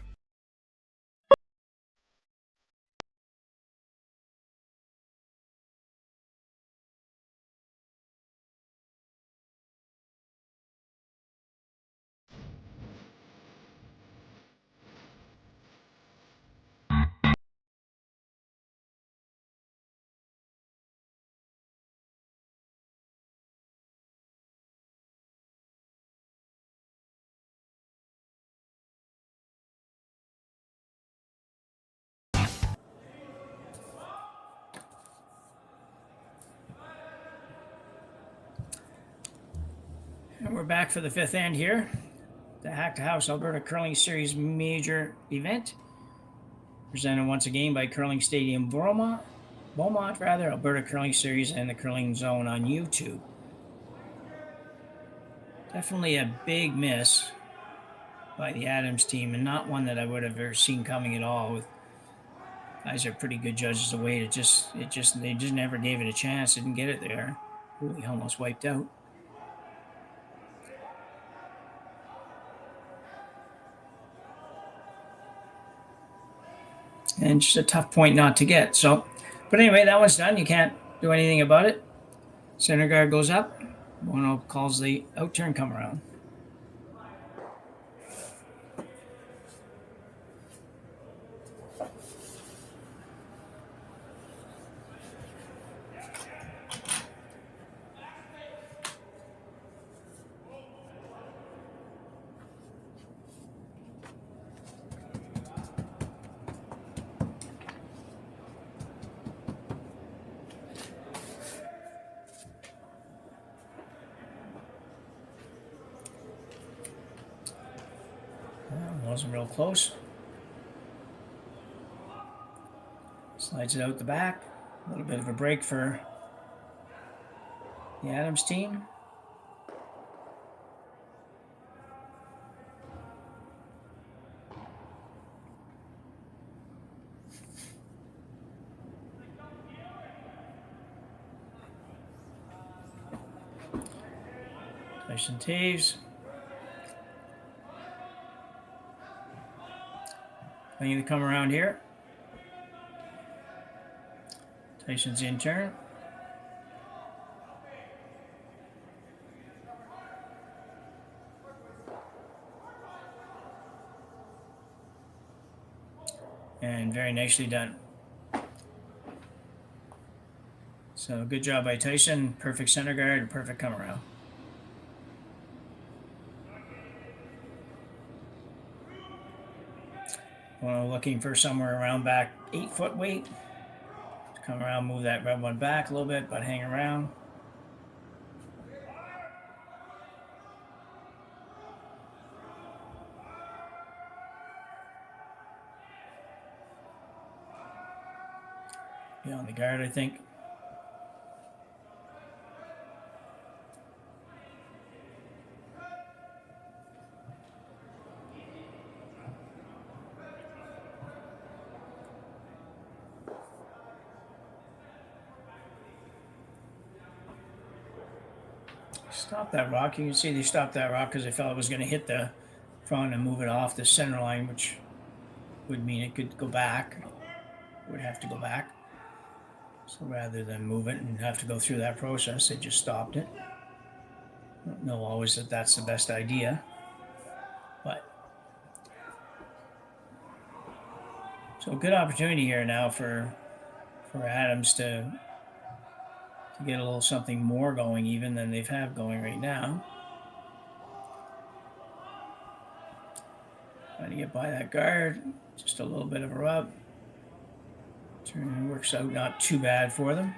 we're back for the fifth end here. The Hack2House Alberta Curling Series major event. Presented once again by Curling Stadium Beaumont, Alberta Curling Series, and the Curling Zone on YouTube. Definitely a big miss by the Adams team, and not one that I would have ever seen coming at all. With guys are pretty good judges of weight. They just never gave it a chance. Didn't get it there. Really almost wiped out. And just a tough point not to get. So, but anyway, that one's done. You can't do anything about it. Center guard goes up. Bonot calls the out-turn come around. Wasn't real close. Slides it out the back. A little bit of a break for the Adams team. Tyson Taves. Playing to come around here. Tyson's in turn. And very nicely done. So good job by Tyson. Perfect center guard, perfect come around. Looking for somewhere around back 8-foot weight. Come around, move that red one back a little bit, but hang around. Beyond the guard, I think. Stop that rock. You can see they stopped that rock because they felt it was going to hit the front and move it off the center line, which would mean it could go back. It would have to go back. So rather than move it and have to go through that process, they just stopped it. I don't know always that that's the best idea, but so a good opportunity here now for Adams to get a little something more going even than they've had going right now. Trying to get by that guard. Just a little bit of a rub. Turn works out not too bad for them.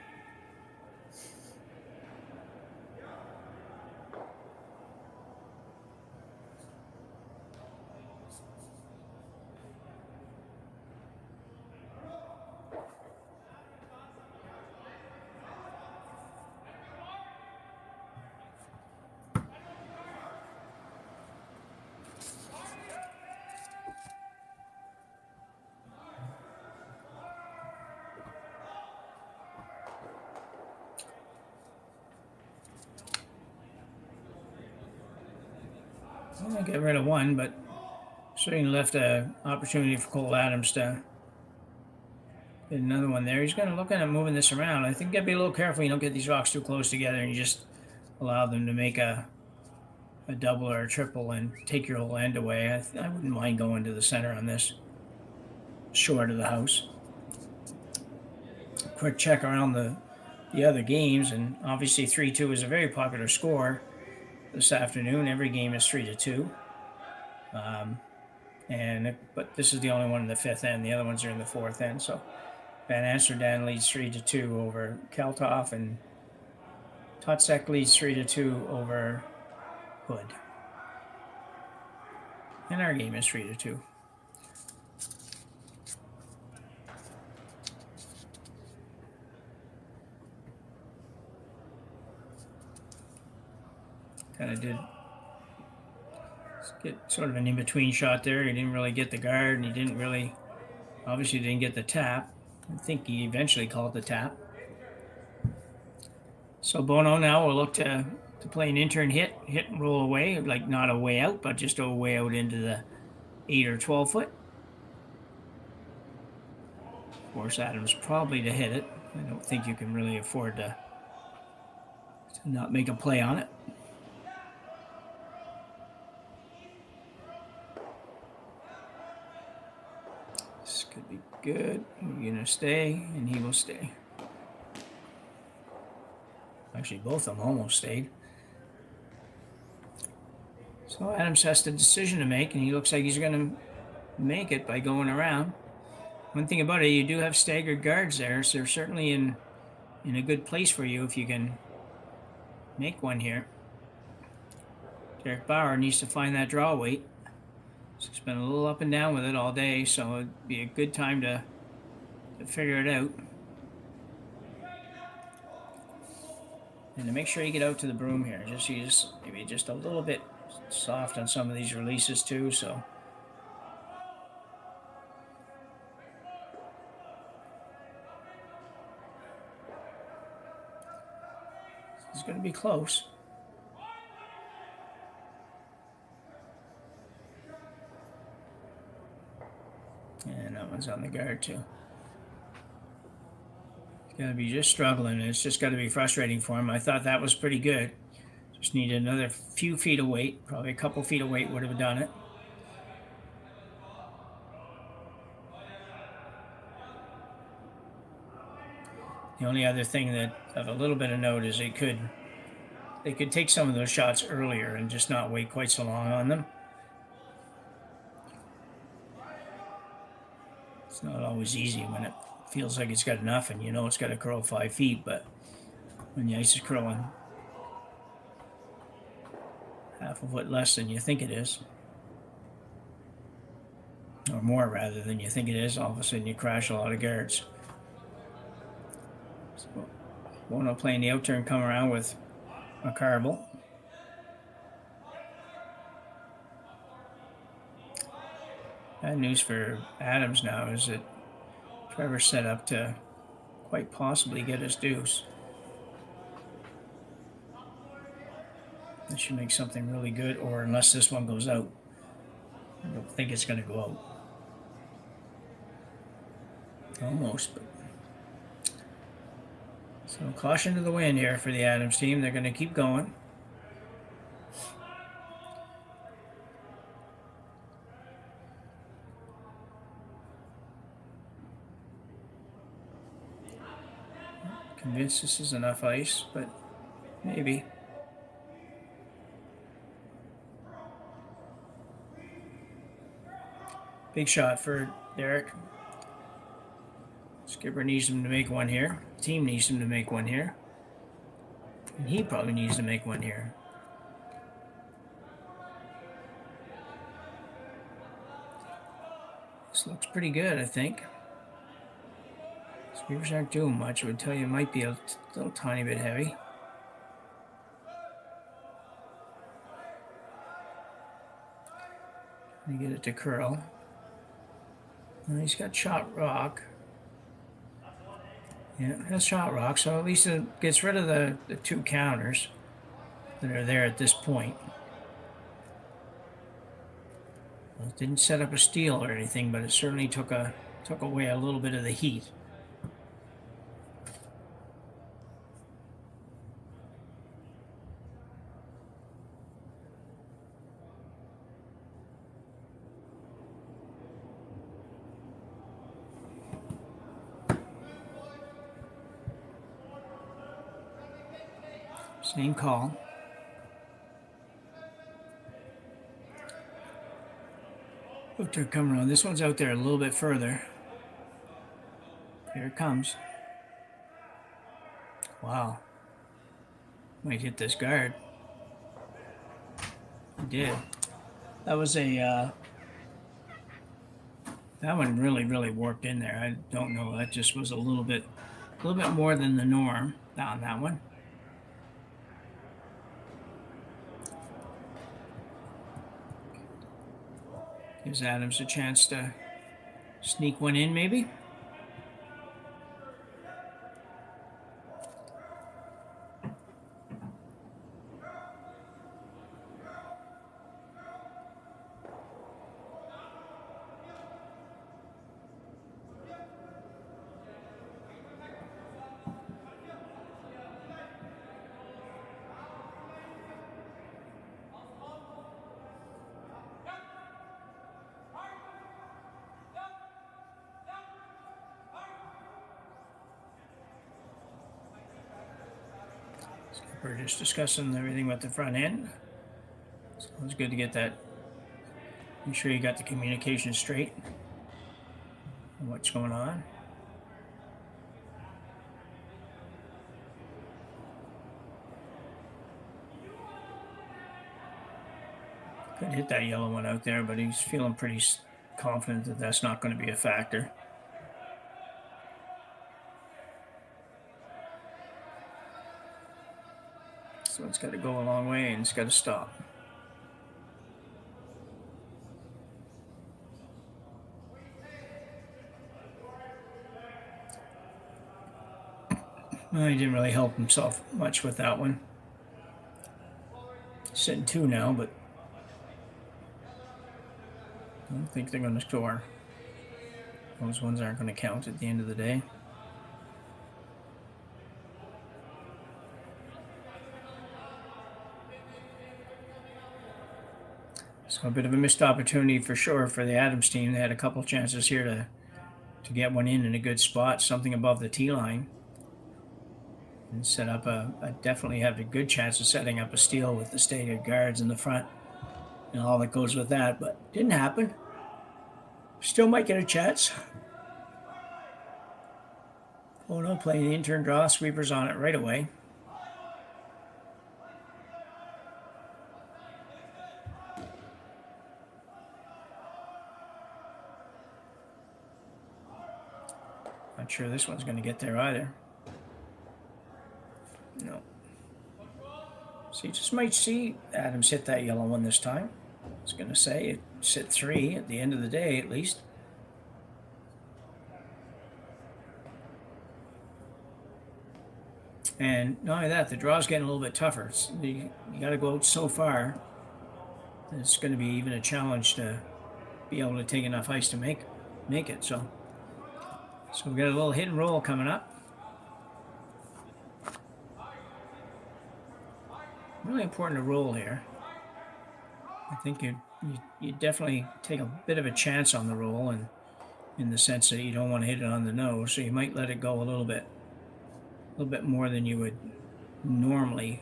I'll get rid of one, but certainly left an opportunity for Cole Adams to get another one there. He's going to look at moving this around. I think you got to be a little careful you don't get these rocks too close together and you just allow them to make a double or a triple and take your whole end away. I wouldn't mind going to the center on this, short of the house. Quick check around the other games, and obviously 3-2 is a very popular score this afternoon. Every game is 3-2, but this is the only one in the fifth end. The other ones are in the fourth end. So Van Amsterdam leads 3-2 over Keltoff, and Totsek leads 3-2 over Hood. And our game is 3-2. Kind of did get sort of an in-between shot there. He didn't really get the guard, and he didn't really, obviously didn't get the tap. I think he eventually called the tap. So Bono now will look to play an intern hit and roll away, like not a way out, but just a way out into the 8 or 12 foot. Force Adams probably to hit it. I don't think you can really afford to not make a play on it. This could be good. We're going to stay, and he will stay. Actually, both of them almost stayed. So Adams has the decision to make, and he looks like he's going to make it by going around. One thing about it, you do have staggered guards there, so they're certainly in a good place for you if you can make one here. Derek Bauer needs to find that draw weight. So he's been a little up and down with it all day, so it'd be a good time to figure it out. And to make sure you get out to the broom here, just use maybe just a little bit soft on some of these releases too, so. It's going to be close. And that one's on the guard too. He's got to be just struggling. It's just got to be frustrating for him. I thought that was pretty good. Just needed another few feet of weight. Probably a couple feet of weight would have done it. The only other thing that of a little bit of note is they could take some of those shots earlier and just not wait quite so long on them. It's not always easy when it feels like it's got enough and you know it's got to curl 5 feet, but when the ice is curling half a foot less than you think it is, or more rather than you think it is, all of a sudden you crash a lot of guards. So Bono playing the outturn, come around with McCarville. Bad news for Adams now is that Trevor's set up to quite possibly get his deuce. That should make something really good, or unless this one goes out. I don't think it's going to go out. Almost, but. So caution to the wind here for the Adams team. They're going to keep going. Convinced this is enough ice, but maybe. Big shot for Derek. Skipper needs him to make one here. Team needs him to make one here. And he probably needs to make one here. This looks pretty good, I think. Skippers aren't doing much. I would tell you it might be a little tiny bit heavy. Trying to get it to curl. Well, he's got shot rock. Yeah, it has shot rock, so at least it gets rid of the two counters that are there at this point. Well, it didn't set up a steal or anything, but it certainly took away a little bit of the heat. Same call. Look, they're coming around. This one's out there a little bit further. Here it comes. Wow. Might hit this guard. did. That was a that one really warped in there. I don't know. That just was a little bit more than the norm on that one. Gives Adams a chance to sneak one in, maybe. We're just discussing everything with the front end. So it's good to get that. Make sure you got the communication straight on what's going on. Could hit that yellow one out there, but he's feeling pretty confident that that's not going to be a factor. So it's got to go a long way and it's got to stop. Well, he didn't really help himself much with that one. Sitting 2 now, but I don't think they're going to score. Those ones aren't going to count at the end of the day. So a bit of a missed opportunity for sure for the Adams team. They had a couple chances here to get one in a good spot, something above the tee line. And set up definitely have a good chance of setting up a steal with the staggered guards in the front and all that goes with that, but didn't happen. Still might get a chance. Bonot playing the intern draw, sweepers on it right away. Not sure this one's going to get there either. No. So you just might see Adams hit that yellow one this time. I was going to say it's hit 3 at the end of the day at least. And not only that, the draw's getting a little bit tougher. You got to go out so far. It's going to be even a challenge to be able to take enough ice to make it. So we've got a little hit and roll coming up. Really important to roll here. I think you definitely take a bit of a chance on the roll, and in the sense that you don't want to hit it on the nose, so you might let it go a little bit more than you would normally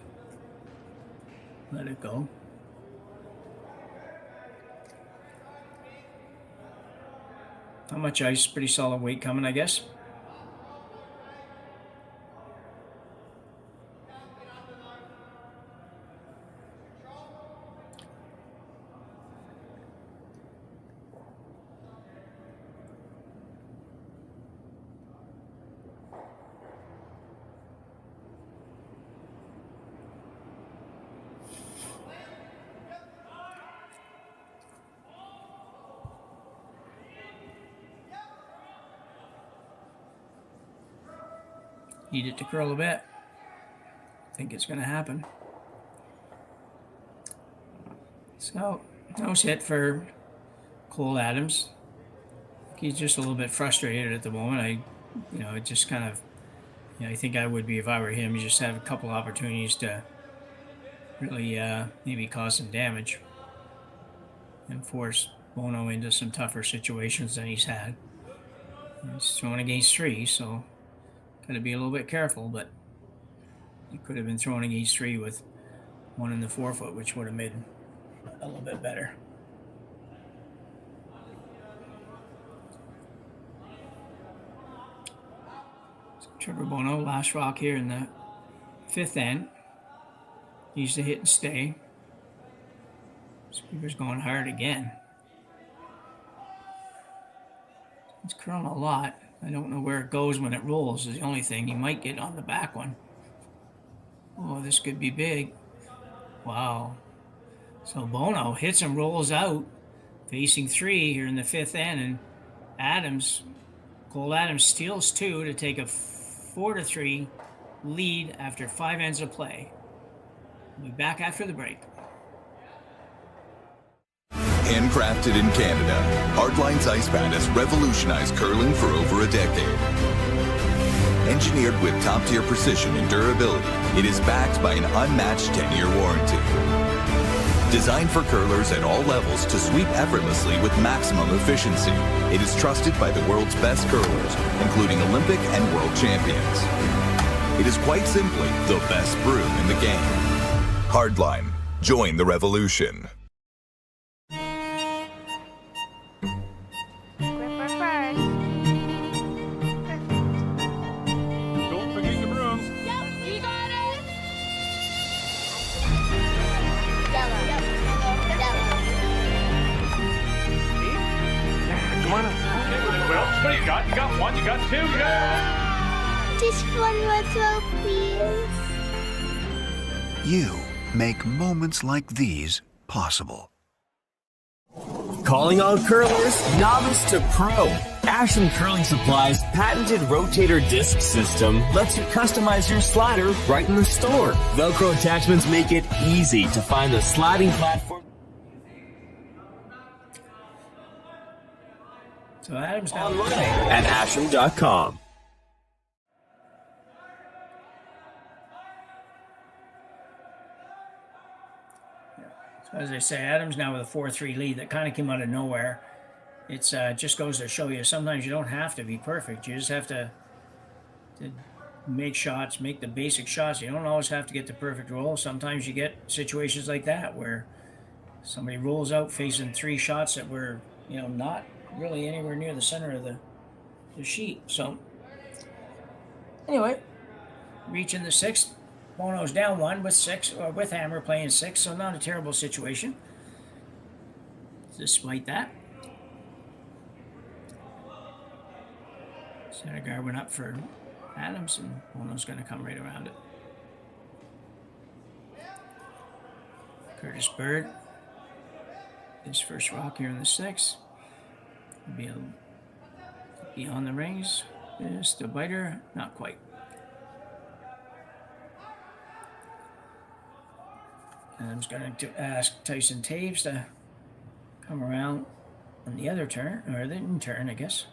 let it go. Not much ice, pretty solid weight coming, I guess. Need it to curl a bit. I think it's going to happen. So, nose hit for Cole Adams. He's just a little bit frustrated at the moment. It just kind of, I think I would be if I were him. You just have a couple opportunities to really maybe cause some damage and force Bonot into some tougher situations than he's had. He's throwing against 3, so got to be a little bit careful, but he could have been thrown against 3 with 1 in the 4-foot, which would have made him a little bit better. So Trevor Bonot, last rock here in the 5th end. Needs to hit and stay. Sweeper's going hard again. It's curling a lot. I don't know where it goes when it rolls is the only thing. You might get on the back one. Oh, this could be big. Wow. So Bonot hits him, rolls out, facing 3 here in the 5th end, and Cole Adams steals 2 to take a 4-3 lead after 5 ends of play. We'll be back after the break. Handcrafted in Canada, Hardlines Ice Pad has revolutionized curling for over a decade. Engineered with top-tier precision and durability, it is backed by an unmatched 10-year warranty. Designed for curlers at all levels to sweep effortlessly with maximum efficiency, it is trusted by the world's best curlers, including Olympic and world champions. It is quite simply the best broom in the game. Hardline. Join the revolution. Gripper first. Don't forget your brooms. Yep, you got it. Yellow. Come on up. Okay, well, what do you got? You got 1, you got 2, you got... Just one more throw, please. You make moments like these possible. Calling all curlers, novice to pro. Ashland Curling Supply's patented rotator disc system lets you customize your slider right in the store. Velcro attachments make it easy to find the sliding platform. So Adams now Online at ashland.com. So as I say, Adams now with a 4-3 lead that kind of came out of nowhere. It's just goes to show you sometimes you don't have to be perfect. You just have to make shots, make the basic shots. You don't always have to get the perfect roll. Sometimes you get situations like that where somebody rolls out facing 3 shots that were, not really anywhere near the center of the sheet. So anyway, reaching the 6th. Bonot's down 1 with 6, or with Hammer playing 6, so not a terrible situation. Despite that, center guard went up for Adams, and Bonot's going to come right around it. Curtis Bird, his first rock here in the 6th. Be on the rings. Just a biter, not quite. And I'm just going to ask Tyson Taves to come around on the other turn, or the in turn, I guess.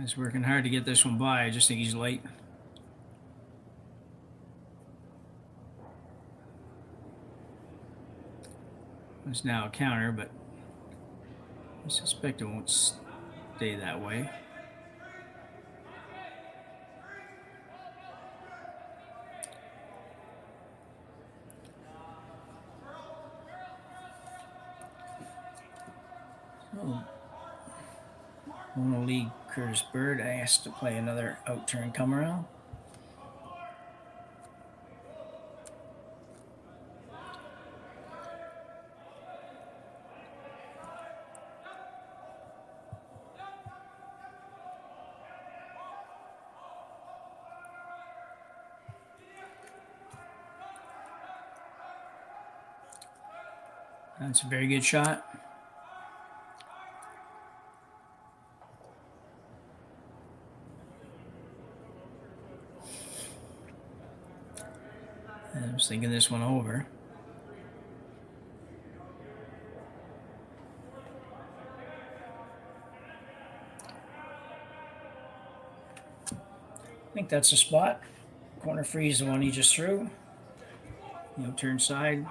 He's working hard to get this one by. I just think he's late. It's now a counter, but I suspect it won't stay that way. So, Mono League Curtis Bird asked to play another out-turn come around. That's a very good shot. I was thinking this one over. think that's the spot. Corner freeze, the one he just threw. Turn side.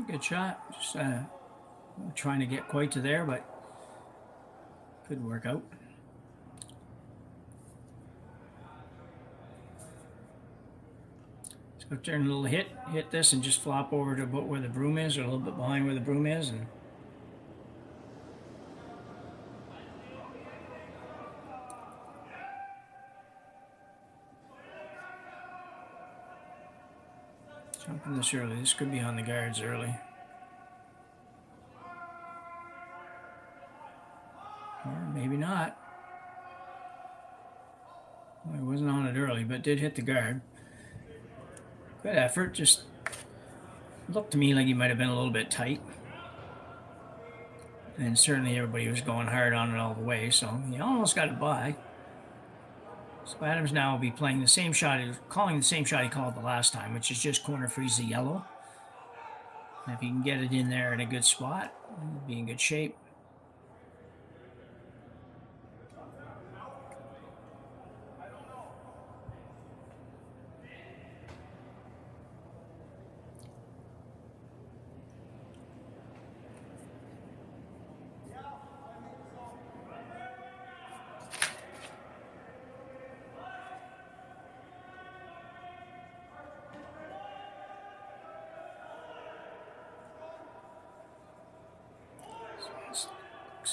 Good shot. Just trying to get quite to there, but could work out. So turn a little hit this and just flop over to about where the broom is, or a little bit behind where the broom is, and jumping this early. This could be on the guards early. Or maybe not. Well, it wasn't on it early, but did hit the guard. Good effort. Just looked to me like he might have been a little bit tight. And certainly everybody was going hard on it all the way, so he almost got it by. So Adams now will be playing the same shot, calling the same shot he called the last time, which is just corner freeze the yellow. And if he can get it in there in a good spot, he'll be in good shape.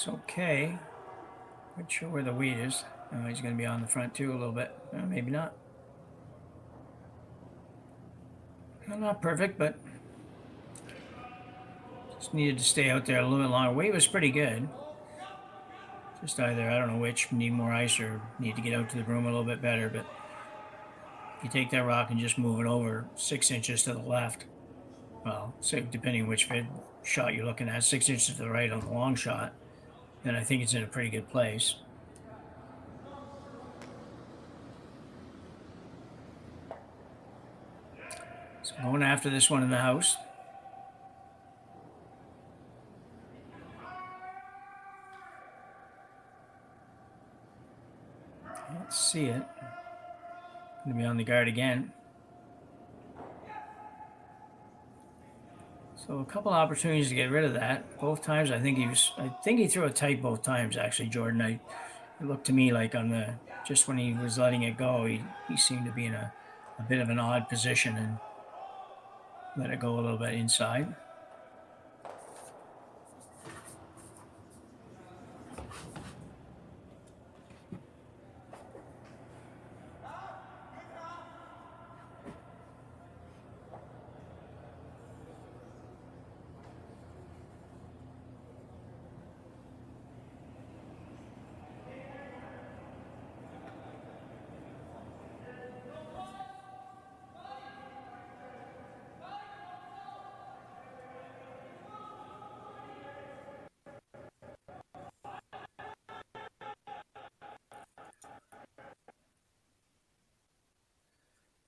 Looks okay. Not sure where the weight is. Oh, he's going to be on the front too a little bit. Maybe not. Well, not perfect, but just needed to stay out there a little bit longer. Weight was pretty good. Just either, I don't know which, need more ice or need to get out to the broom a little bit better. But if you take that rock and just move it over 6 inches to the left, well, so depending which shot you're looking at, 6 inches to the right on the long shot, then I think it's in a pretty good place. So going after this one in the house. Let's see it. Going to be on the guard again. So a couple opportunities to get rid of that. Both times, I think he threw it tight both times. Actually, Jordan. It looked to me like just when he was letting it go, he seemed to be in a bit of an odd position and let it go a little bit inside.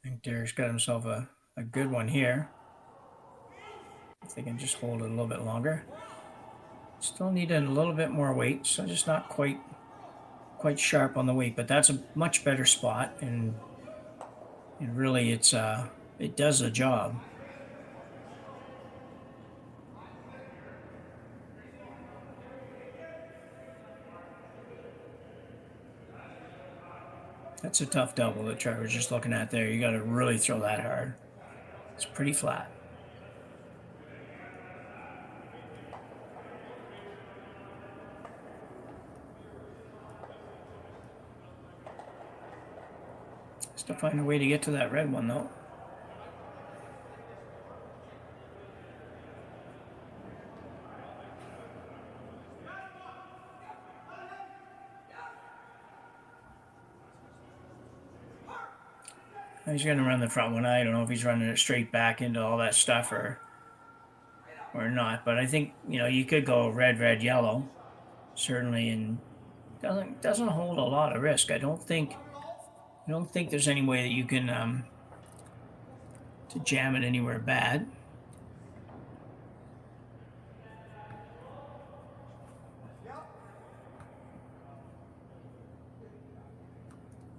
I think Derek's got himself a good one here. If they can just hold it a little bit longer. Still needed a little bit more weight, so just not quite sharp on the weight, but that's a much better spot, and really it does the job. That's a tough double that Trevor's just looking at there. You got to really throw that hard. It's pretty flat. to find a way to get to that red one, though. He's going to run the front one. I don't know if he's running it straight back into all that stuff or not. But I think, you know, you could go red, red, yellow, certainly, and doesn't hold a lot of risk. I don't think there's any way that you can to jam it anywhere bad.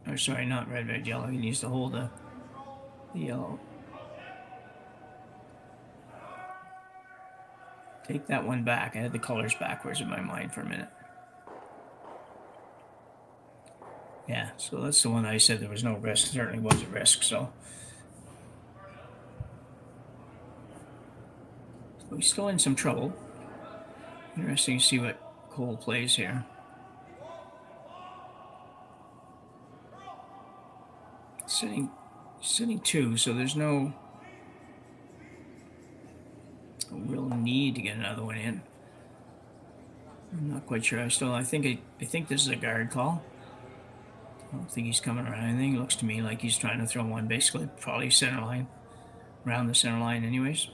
Or sorry, not red, red, yellow. He needs to hold the yellow. Take that one back. I had the colors backwards in my mind for a minute. Yeah, so that's the one I said there was no risk. Certainly was a risk, so he's still in some trouble. Interesting to see what Cole plays here. Sitting 2, so there's no real need to get another one in. I'm not quite sure. I think this is a guard call. I don't think he's coming around anything. It looks to me like he's trying to throw one basically, probably center line, around the center line anyways.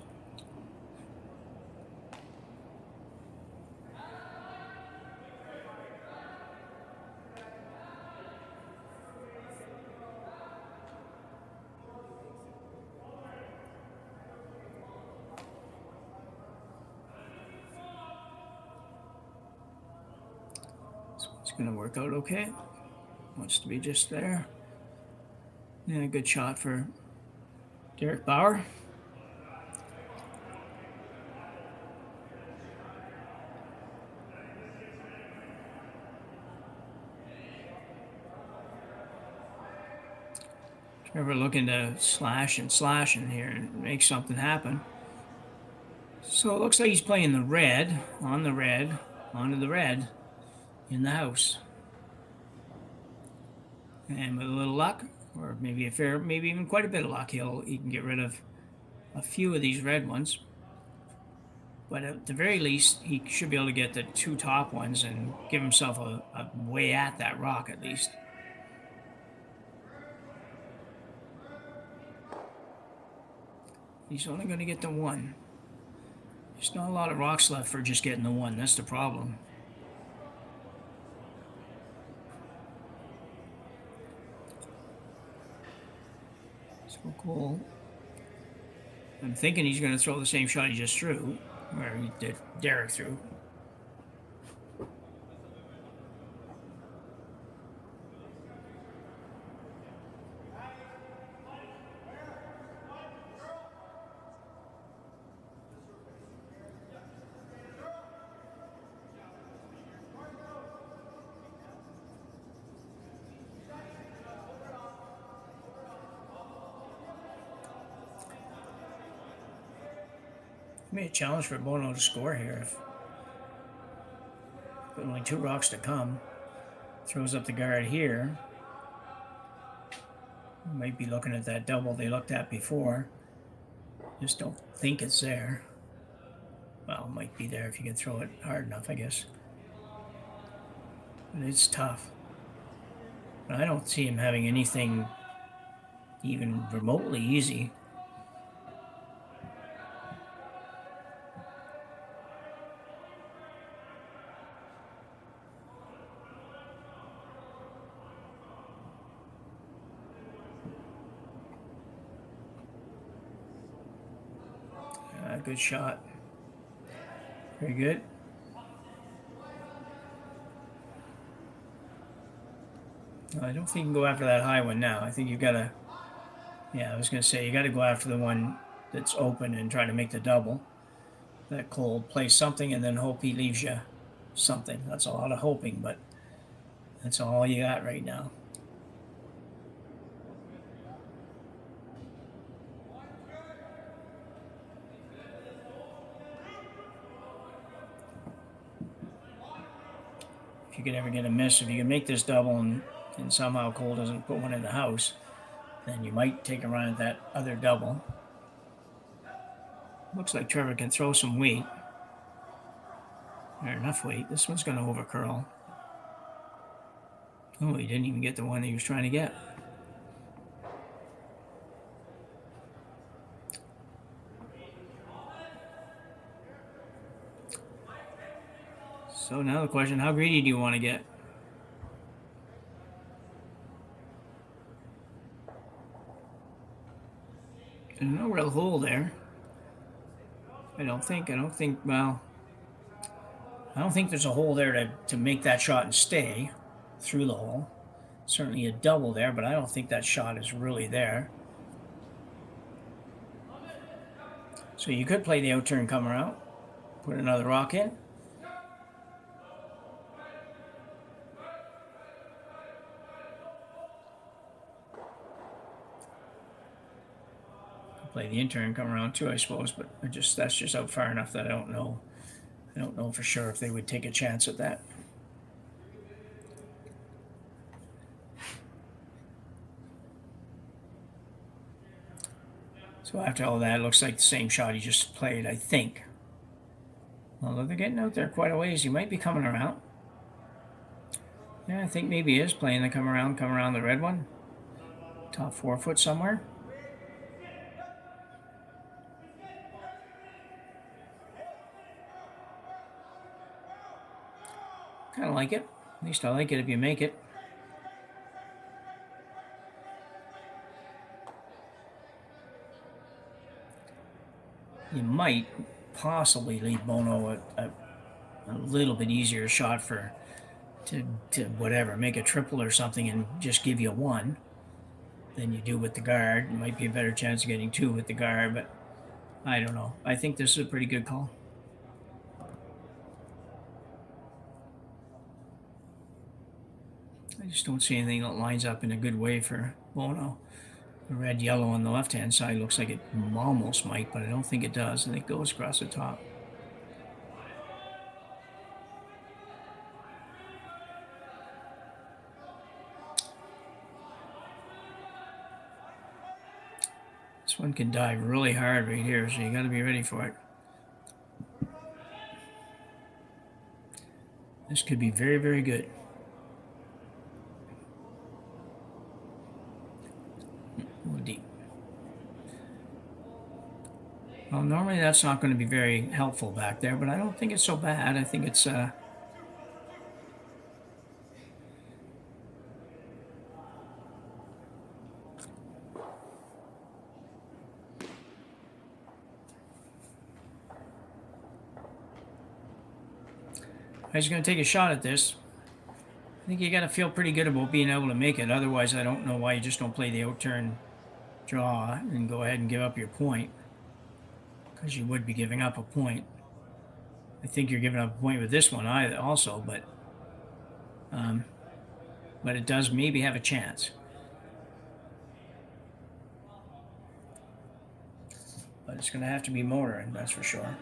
Going to work out okay. Wants to be just there. Yeah, good shot for Derek Bauer. Trevor looking to slash in here and make something happen. So it looks like he's playing the red, on the red, onto the red. In the house, and with a little luck, or maybe maybe even quite a bit of luck, he can get rid of a few of these red ones. But at the very least, he should be able to get the 2 top ones and give himself a way at that rock at least. He's only going to get the 1. There's not a lot of rocks left for just getting the 1. That's the problem. Cool. I'm thinking he's going to throw the same shot he just threw, where he did Derek threw. Be a challenge for Bonot to score here. If only 2 rocks to come, throws up the guard here. Might be looking at that double they looked at before. Just don't think it's there. Well, it might be there if you can throw it hard enough, I guess. But it's tough. But I don't see him having anything even remotely easy. Good shot. Very good. I don't think you can go after that high one now. I think you've got to, yeah, I was going to say, you got to go after the one that's open and try to make the double. That Cole plays something and then hope he leaves you something. That's a lot of hoping, but that's all you got right now. If you could ever get a miss, if you can make this double and somehow Cole doesn't put one in the house, then you might take a run at that other double. Looks like Trevor can throw some weight. Or enough weight. This one's going to over curl. Oh, he didn't even get the one he was trying to get. So now the question, how greedy do you want to get? There's no real hole there. I don't think, well, I don't think there's a hole there to make that shot and stay through the hole. Certainly a double there, but I don't think that shot is really there. So you could play the out turn, come around, put another rock in. Play the in-turn, come around too, I suppose, but that's just out far enough that I don't know. I don't know for sure if they would take a chance at that. So after all that, it looks like the same shot he just played, I think. Although they're getting out there quite a ways, he might be coming around. Yeah, I think maybe he is playing the come around the red one. Top 4 foot somewhere. Kind of like it. At least I like it if you make it. You might possibly leave Bono a little bit easier shot to whatever, make a triple or something and just give you 1 than you do with the guard. It might be a better chance of getting 2 with the guard, but I don't know. I think this is a pretty good call. I just don't see anything that lines up in a good way for Bono. The red yellow on the left hand side looks like it almost might, but I don't think it does. I think it goes across the top. This one can dive really hard right here, so you got to be ready for it. This could be very, very good. Deep. Well, normally that's not going to be very helpful back there, but I don't think it's so bad. I think it's I was going to take a shot at this. I think you got to feel pretty good about being able to make it. Otherwise, I don't know why you just don't play the out turn draw and go ahead and give up your point, because you would be giving up a point. I think you're giving up a point with this one also, but it does maybe have a chance. But it's going to have to be motoring, that's for sure.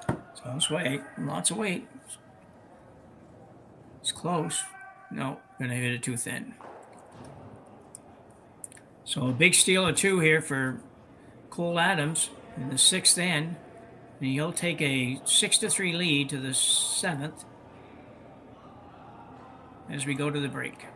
So let's wait. Lots of weight. It's close. No, gonna hit it too thin. So a big steal of 2 here for Cole Adams in the 6th end. And he'll take a 6-3 lead to the 7th as we go to the break.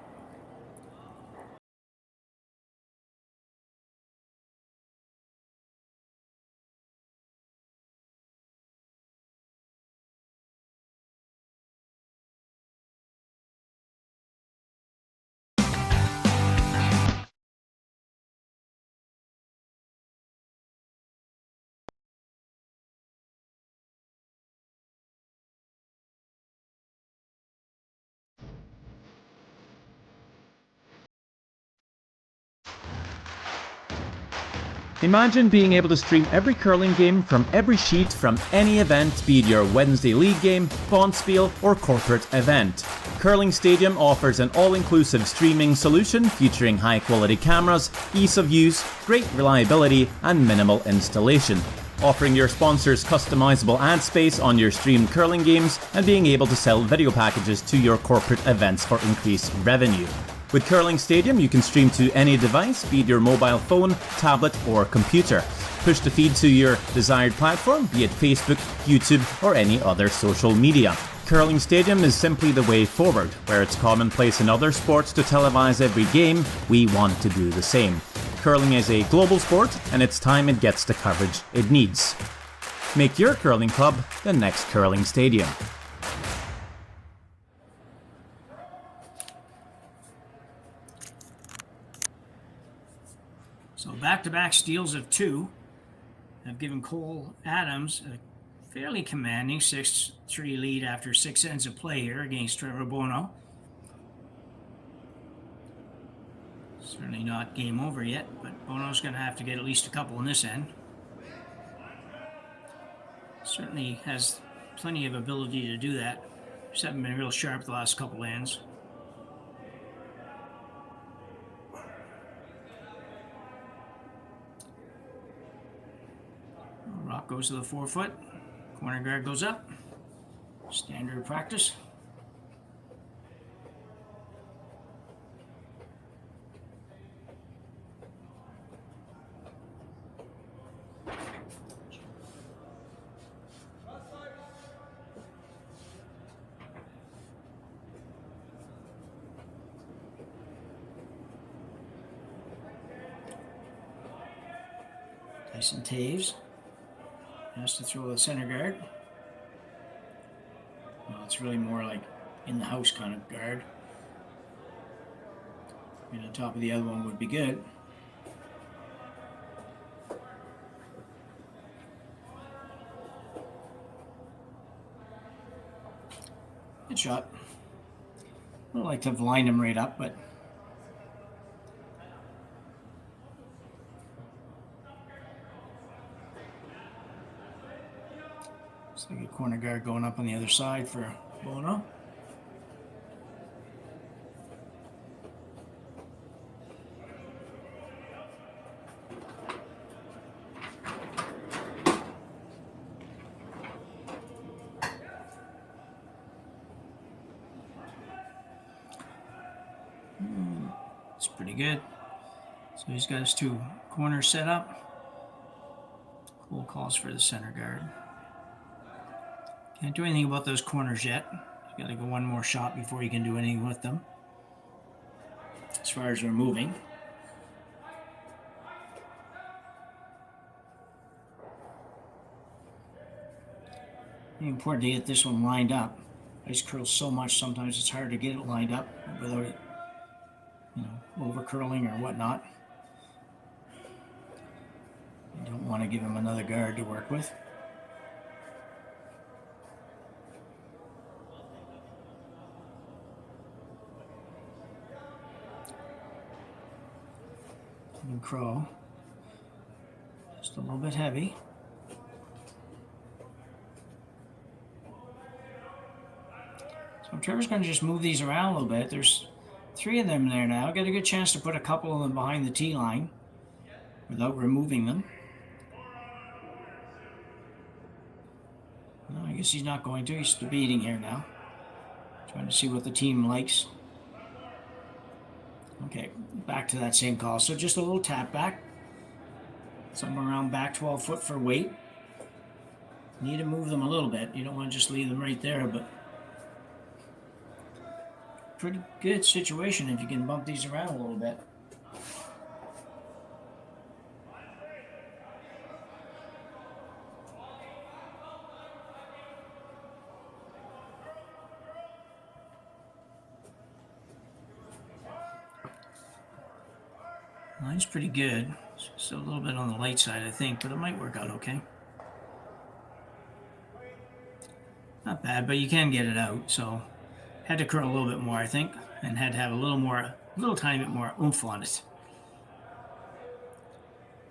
Imagine being able to stream every curling game from every sheet from any event, be it your Wednesday league game, bonspiel, or corporate event. Curling Stadium offers an all-inclusive streaming solution featuring high-quality cameras, ease of use, great reliability, and minimal installation. Offering your sponsors customizable ad space on your streamed curling games and being able to sell video packages to your corporate events for increased revenue. With Curling Stadium, you can stream to any device, be it your mobile phone, tablet, or computer. Push the feed to your desired platform, be it Facebook, YouTube, or any other social media. Curling Stadium is simply the way forward. Where it's commonplace in other sports to televise every game, we want to do the same. Curling is a global sport, and it's time it gets the coverage it needs. Make your curling club the next Curling Stadium. So back-to-back steals of 2 have given Cole Adams a fairly commanding 6-3 lead after 6 ends of play here against Trevor Bonot. Certainly not game over yet, but Bonot's going to have to get at least a couple in this end. Certainly has plenty of ability to do that. Just haven't been real sharp the last couple ends. Rock goes to the 4-foot. Corner guard goes up. Standard practice. Tyson Taves has to throw the center guard. Well, it's really more like in the house kind of guard. And on top of the other one would be good. Good shot. I don't like to have lined him right up, but looks like a corner guard going up on the other side for Bono. It's pretty good. So he's got his 2 corners set up. Cole calls for the center guard. Can't do anything about those corners yet. He's got to go one more shot before he can do anything with them. As far as removing. It's important to get this one lined up. Ice curls so much sometimes it's hard to get it lined up without it, over curling or whatnot. You don't want to give him another guard to work with. And Crow, just a little bit heavy. So Trevor's going to just move these around a little bit. There's 3 of them there now. Got a good chance to put a couple of them behind the tee line without removing them. No, I guess he's not going to. He's debating here now. Trying to see what the team likes. Okay, back to that same call. So just a little tap back. Somewhere around back 12 foot for weight. Need to move them a little bit. You don't want to just leave them right there, but pretty good situation if you can bump these around a little bit. Line's pretty good. It's just a little bit on the light side, I think, but it might work out okay. Not bad, but you can get it out, so had to curl a little bit more, I think, and had to have a little tiny bit more oomph on it.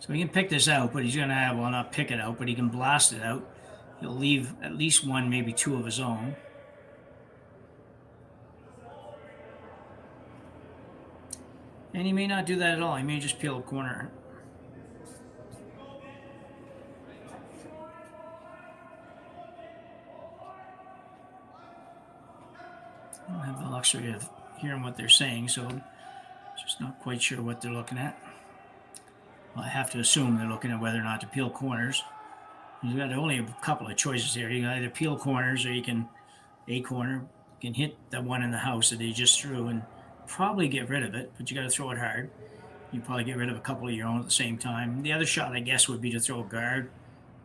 So he can pick this out, but he's going to have, well, not pick it out, but he can blast it out. He'll leave at least 1, maybe 2 of his own. And he may not do that at all. He may just peel a corner. I don't have the luxury of hearing what they're saying, so Just not quite sure what they're looking at. Well, I have to assume they're looking at whether or not to peel corners. You've got only a couple of choices here. You can either peel corners or you can, a corner, you can hit the one in the house that they just threw and probably get rid of it, but you got to throw it hard. You probably get rid of a couple of your own at the same time. The other shot, I guess, would be to throw a guard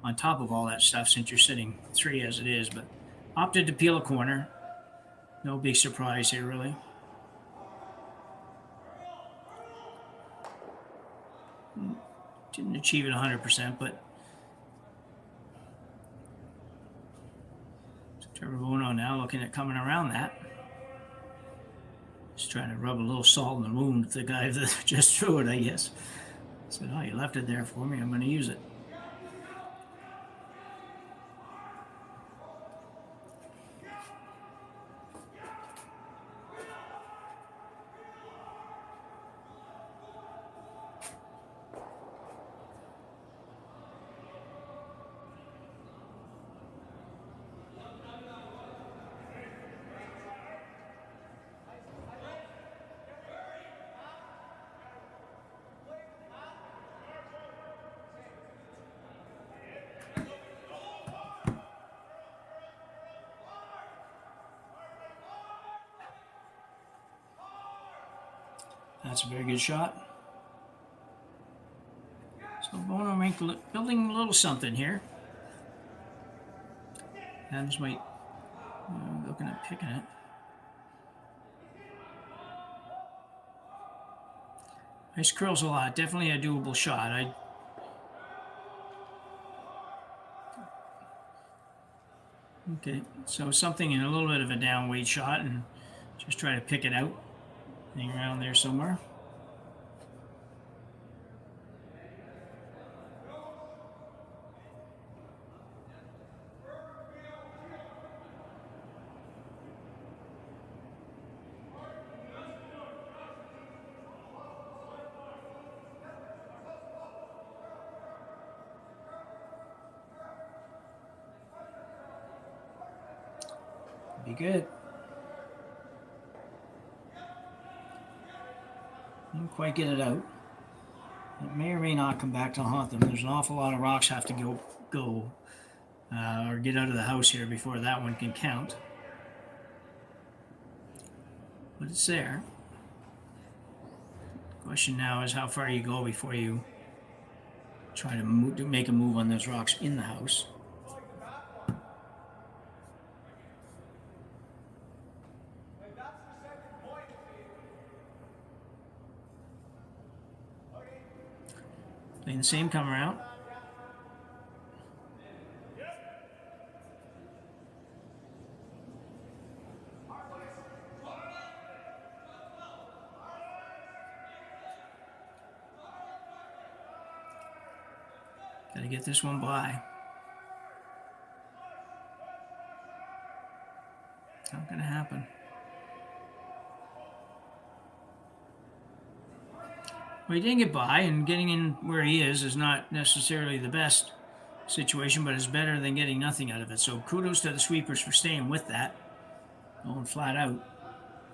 on top of all that stuff since you're sitting 3 as it is, but opted to peel a corner. No big surprise here, really. Didn't achieve it 100%, but Trevor Bonot now looking at coming around that. Just trying to rub a little salt in the wound with the guy that just threw it, I guess. Said, oh, you left it there for me. I'm going to use it. That's a very good shot. So Bono building a little something here. Adams might looking at picking it. Nice curls a lot. Definitely a doable shot. Okay, so something in a little bit of a down weight shot and just try to pick it out. Hang around there somewhere. Be good. Didn't quite get it out. It may or may not come back to haunt them. There's an awful lot of rocks have to go or get out of the house here before that one can count. But it's there. The question now is how far you go before you try to make a move on those rocks in the house. Playing the same come around. Gotta get this one by. Not gonna happen. Well, he didn't get by, and getting in where he is not necessarily the best situation, but it's better than getting nothing out of it. So kudos to the sweepers for staying with that. Going flat out.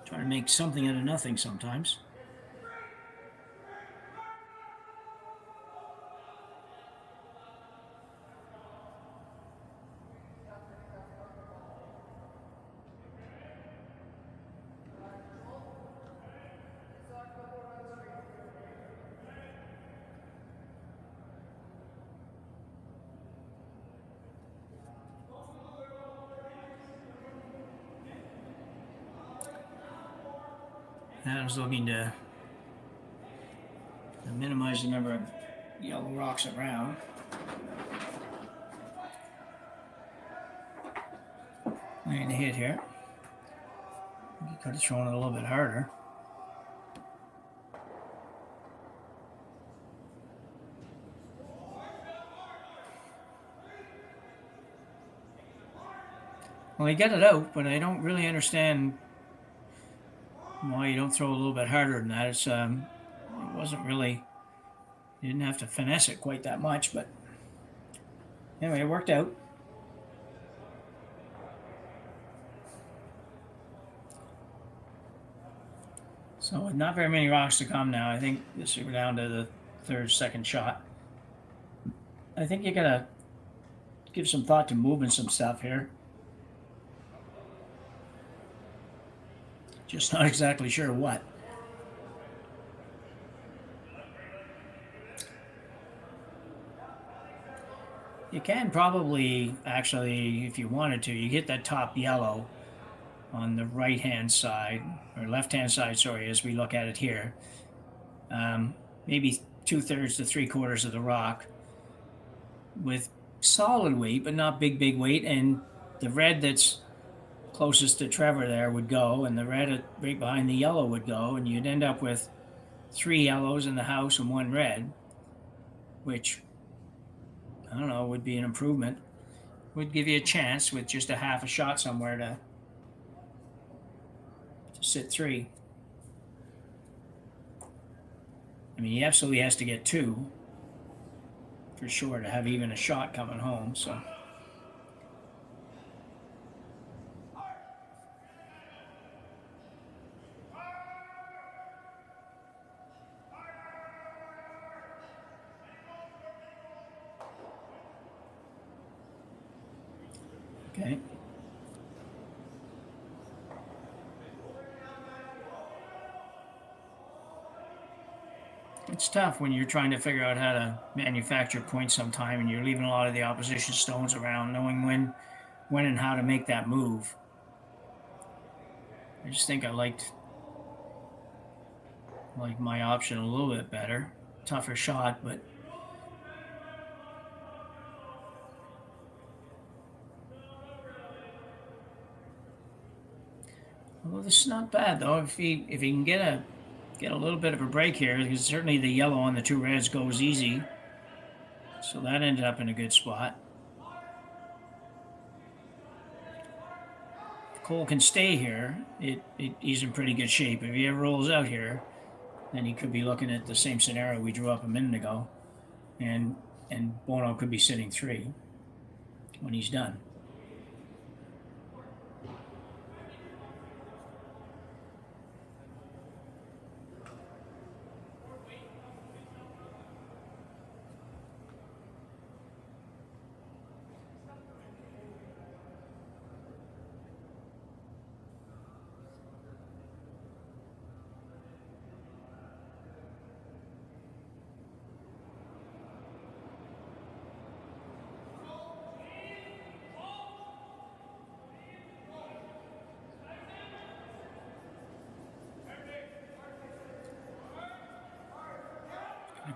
Try to make something out of nothing sometimes. I was looking to minimize the number of yellow rocks around. Laying the hit here. You could have thrown it a little bit harder. Well, he got it out, but I don't really understand why you don't throw a little bit harder than that. It wasn't really, you didn't have to finesse it quite that much, but anyway, it worked out. So with not very many rocks to come now, I think this we're down to the second shot. I think you gotta give some thought to moving some stuff here. Just not exactly sure what. You can probably, actually, if you wanted to, you get that top yellow on the right-hand side, or left-hand side, sorry, as we look at it here. Maybe 2/3 to 3/4 of the rock with solid weight, but not big weight. And the red that's closest to Trevor there would go, and the red right behind the yellow would go, and you'd end up with 3 yellows in the house and 1 red, which, I don't know, would be an improvement. Would give you a chance with just a half a shot somewhere to sit 3. I mean, he absolutely has to get 2 for sure to have even a shot coming home, so. Okay. It's tough when you're trying to figure out how to manufacture points sometime, and you're leaving a lot of the opposition stones around, knowing when and how to make that move. I just think I liked my option a little bit better. Tougher shot, but well, this is not bad though. If he can get a little bit of a break here, because certainly the yellow on the 2 reds goes easy. So that ended up in a good spot. If Cole can stay here, he's in pretty good shape. If he ever rolls out here, then he could be looking at the same scenario we drew up a minute ago. And Bono could be sitting 3 when he's done.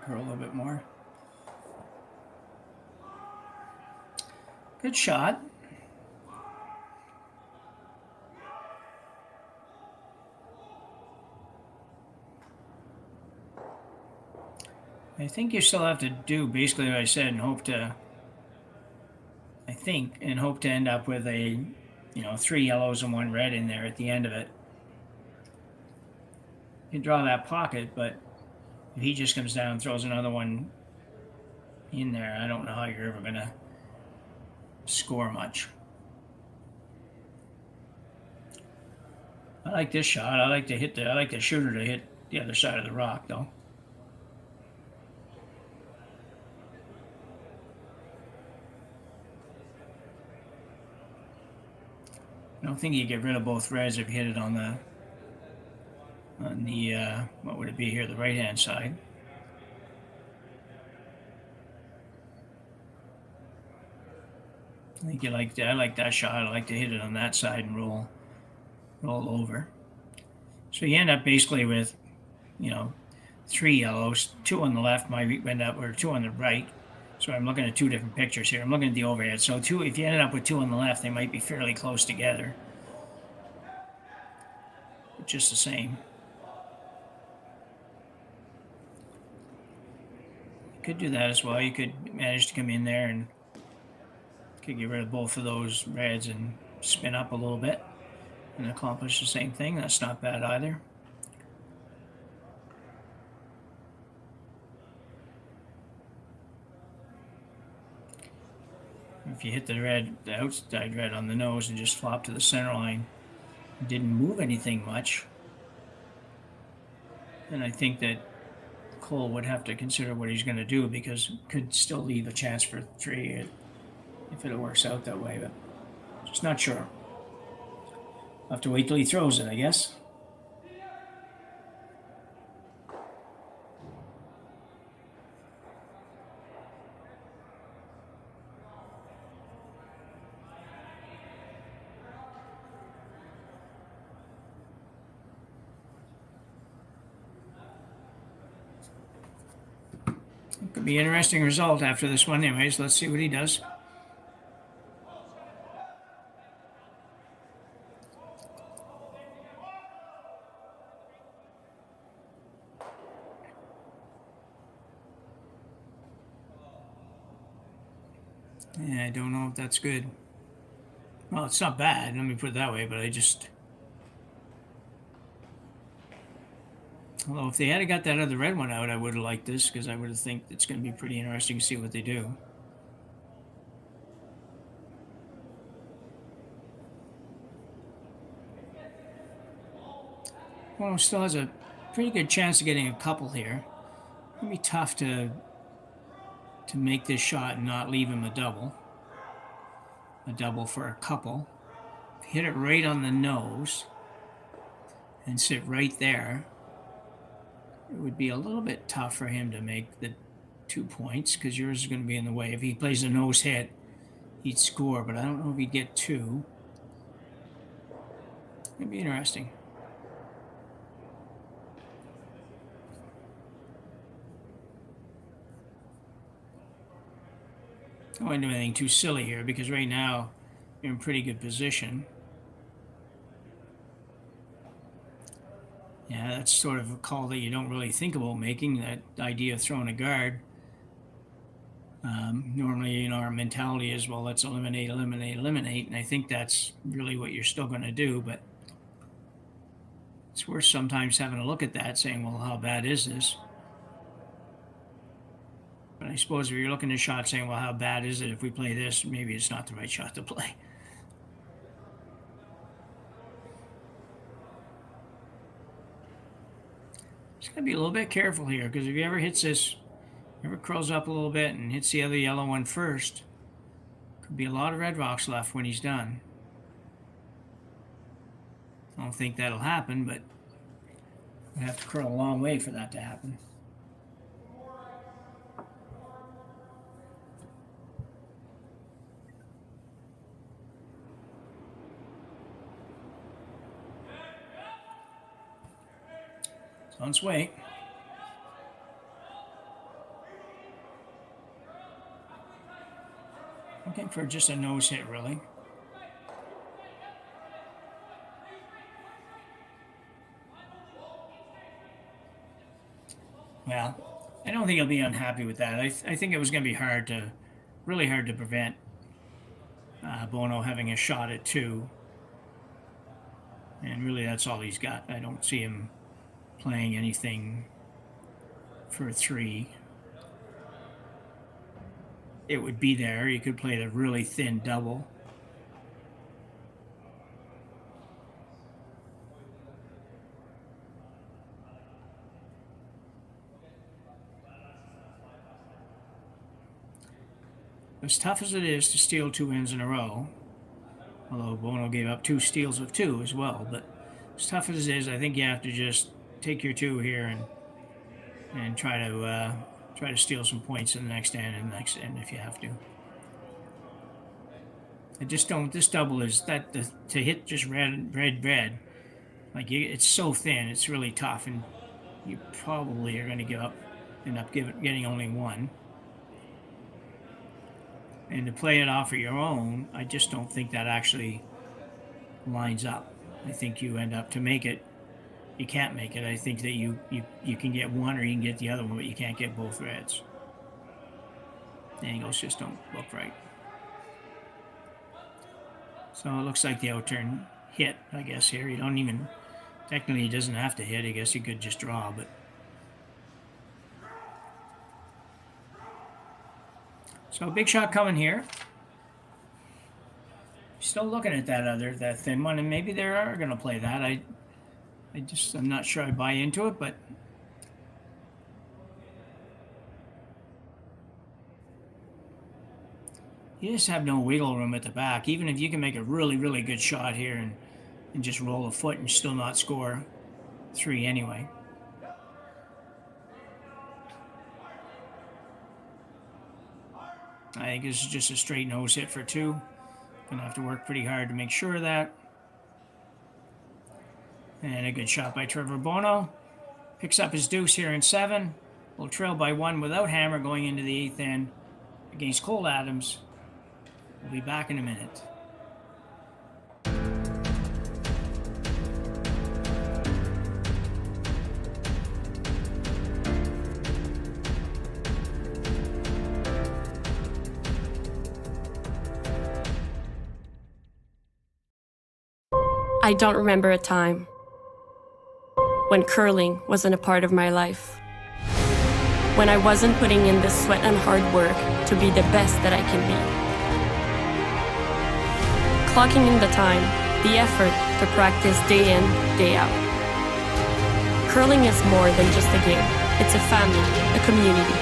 Curl a little bit more. Good shot. I think you still have to do basically what I said and hope to end up with a, 3 yellows and 1 red in there at the end of it. You can draw that pocket, but if he just comes down and throws another one in there, I don't know how you're ever going to score much. I like this shot. I like the shooter to hit the other side of the rock, though. I don't think you get rid of both reds if you hit it on the what would it be here, the right hand side. I think I like that shot. I like to hit it on that side and roll over. So you end up basically with 3 yellows, 2 on the left might end up, or 2 on the right. So I'm looking at 2 different pictures here. I'm looking at the overhead. So if you ended up with 2 on the left, they might be fairly close together. But just the same. Could do that as well. You could manage to come in there and could get rid of both of those reds and spin up a little bit and accomplish the same thing. That's not bad either. If you hit the outside red on the nose and just flop to the center line, didn't move anything much, then I think that Cole would have to consider what he's going to do, because could still leave a chance for 3 if it works out that way, but just not sure. I'll have to wait till he throws it, I guess. Could be an interesting result after this one anyways. Let's see what he does. Yeah, I don't know if that's good. Well, it's not bad, let me put it that way, but I just... Although if they had got that other red one out, I would have liked this, because I would have think it's going to be pretty interesting to see what they do. Well, still has a pretty good chance of getting a couple here. It'll be tough to make this shot and not leave him a double. A double for a couple. If you hit it right on the nose and sit right there, it would be a little bit tough for him to make the 2 points, because yours is going to be in the way. If he plays a nose hit, he'd score, but I don't know if he'd get 2. It'd be interesting. I wouldn't do anything too silly here, because right now you're in pretty good position. Yeah, that's sort of a call that you don't really think about making, that idea of throwing a guard. Normally, you know, our mentality is, well, let's eliminate, eliminate, eliminate, and I think that's really what you're still going to do, but it's worth sometimes having a look at that, saying, well, how bad is this? But I suppose if you're looking at a shot saying, well, how bad is it if we play this, maybe it's not the right shot to play. Just gotta be a little bit careful here, because if he ever hits this, ever curls up a little bit and hits the other yellow one first, could be a lot of red rocks left when he's done. I don't think that'll happen, but we have to curl a long way for that to happen. It's on its way. Looking for just a nose hit, really. Well, I don't think he'll be unhappy with that. I think it was going to be really hard to prevent Bonot having a shot at 2. And really, that's all he's got. I don't see him playing anything for 3. It would be there. You could play the really thin double. As tough as it is to steal 2 wins in a row, although Bonot gave up 2 steals of 2 as well, but as tough as it is, I think you have to just take your 2 here and try to steal some points in the next end and the next end if you have to. I just don't. This double is that to hit just red. Like it's so thin, it's really tough, and you probably are going to end up getting only 1. And to play it off of your own, I just don't think that actually lines up. I think you end up to make it. You can't make it. I think that you can get 1 or you can get the other one, but you can't get both reds. The angles just don't look right. So it looks like the outturn hit, I guess, here. You don't even... Technically, he doesn't have to hit. I guess he could just draw, but... So a big shot coming here. Still looking at that thin one, and maybe they are going to play that. I'm not sure I buy into it, but you just have no wiggle room at the back. Even if you can make a really, really good shot here and just roll a foot and still not score 3 anyway. I think this is just a straight nose hit for 2. Gonna have to work pretty hard to make sure of that. And a good shot by Trevor Bonot. Picks up his deuce here in 7. Will trail by 1 without hammer going into the 8th end against Cole Adams. We'll be back in a minute. I don't remember a time when curling wasn't a part of my life. When I wasn't putting in the sweat and hard work to be the best that I can be. Clocking in the time, the effort to practice day in, day out. Curling is more than just a game. It's a family, a community.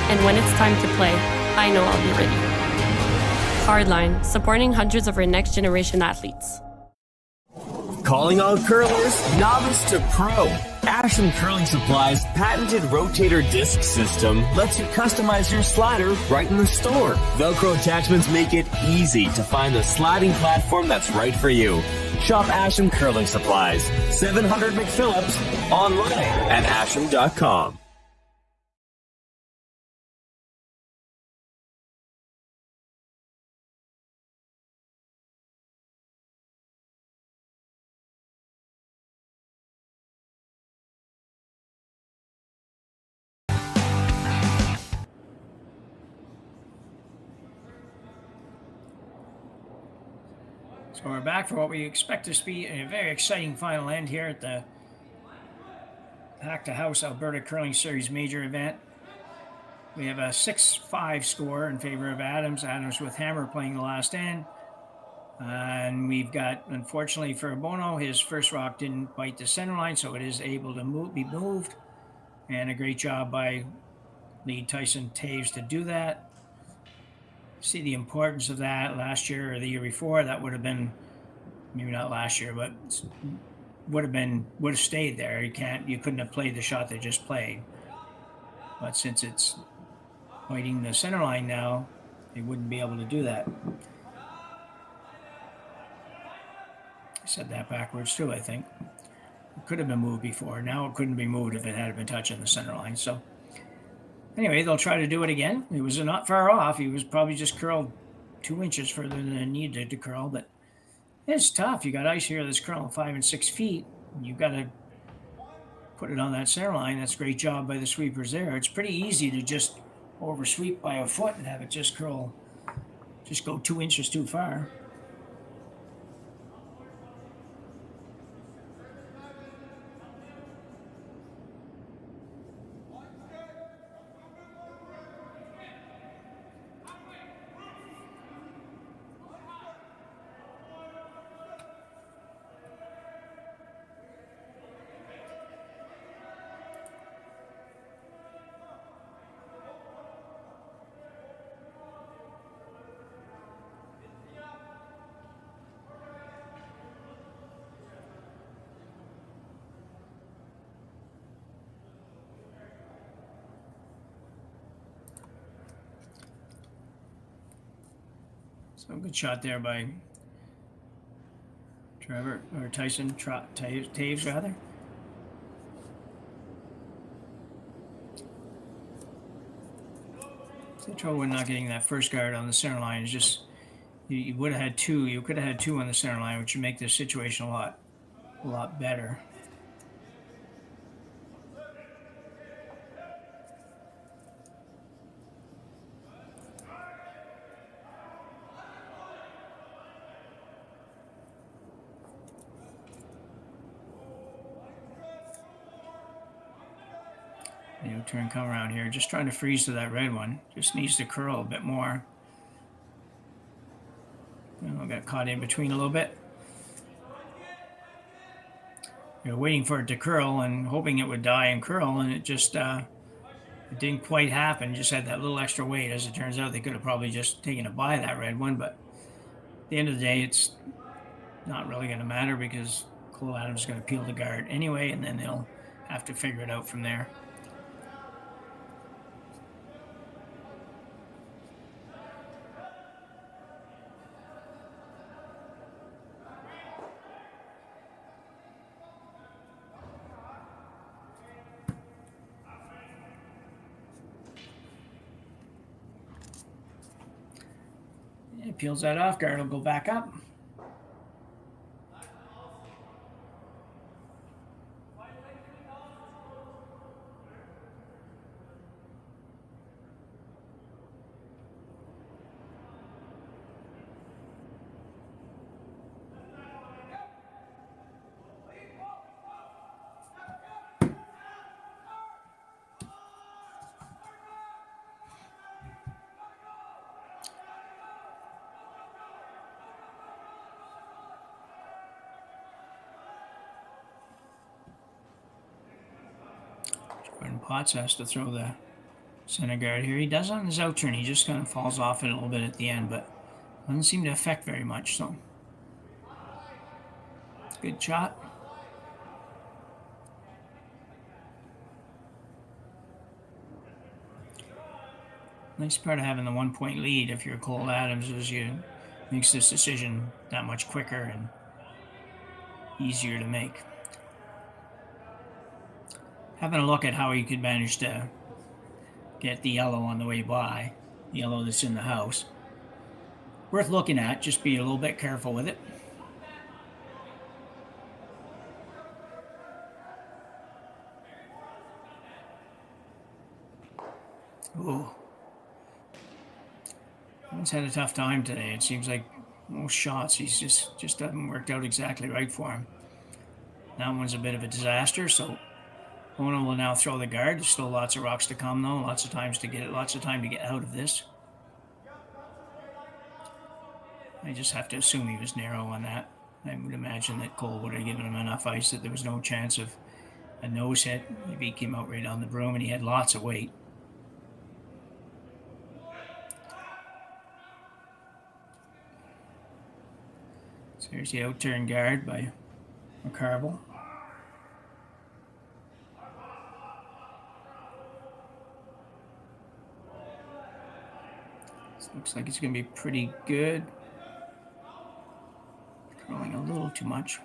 And when it's time to play, I know I'll be ready. Hardline, supporting hundreds of our next generation athletes. Calling all curlers, novice to pro. Ashland Curling Supply's patented rotator disc system lets you customize your slider right in the store. Velcro attachments make it easy to find the sliding platform that's right for you. Shop Ashland Curling Supplies, 700 McPhillips, online at ashland.com. So we're back for what we expect to be a very exciting final end here at the Hack2House Alberta Curling Series Major event. We have a 6-5 score in favor of Adams. Adams with hammer playing the last end. And we've got, unfortunately for Bono, his first rock didn't bite the center line, so it is able to be moved. And a great job by lead Tyson Taves to do that. See the importance of that last year or the year before. That would have been, maybe not last year, but would have stayed there. You couldn't have played the shot they just played. But since it's biting the center line now, they wouldn't be able to do that. I said that backwards too, I think. It could have been moved before. Now it couldn't be moved if it had been touching the center line. So anyway, they'll try to do it again. He was not far off. He was probably just curled 2 inches further than it needed to curl, but it's tough. You got ice here that's curling 5 and 6 feet. You've got to put it on that center line. That's a great job by the sweepers there. It's pretty easy to just oversweep by a foot and have it just curl, just go 2 inches too far. So good shot there by Trevor, or Tyson, Taves rather. The trouble with not getting that first guard on the center line is just, you would have had 2. You could have had 2 on the center line, which would make this situation a lot better. Turn come around here, just trying to freeze to that red one. Just needs to curl a bit more. Got caught in between a little bit. You're waiting for it to curl and hoping it would die and curl, and it just It didn't quite happen, just had that little extra weight. As it turns out, they could have probably just taken it by that red one, but at the end of the day, it's not really going to matter because Cole Adams is going to peel the guard anyway, and then they'll have to figure it out from there. It peels that off, guard will go back up. Jordan Potts has to throw the center guard here. He does on his out turn. He just kind of falls off it a little bit at the end, but doesn't seem to affect very much. So, good shot. Nice part of having the 1 point lead if you're Cole Adams is you makes this decision that much quicker and easier to make. Having a look at how he could manage to get the yellow on the way by, the yellow that's in the house. Worth looking at, just be a little bit careful with it. Ooh. He's had a tough time today. It seems like most shots, he's just haven't worked out exactly right for him. That one's a bit of a disaster, so Bonot will now throw the guard. There's still lots of rocks to come though, lots of time to get out of this. I just have to assume he was narrow on that. I would imagine that Cole would have given him enough ice that there was no chance of a nose hit. Maybe he came out right on the broom and he had lots of weight. So here's the out-turn guard by McCarville. This looks like it's going to be pretty good. Throwing a little too much.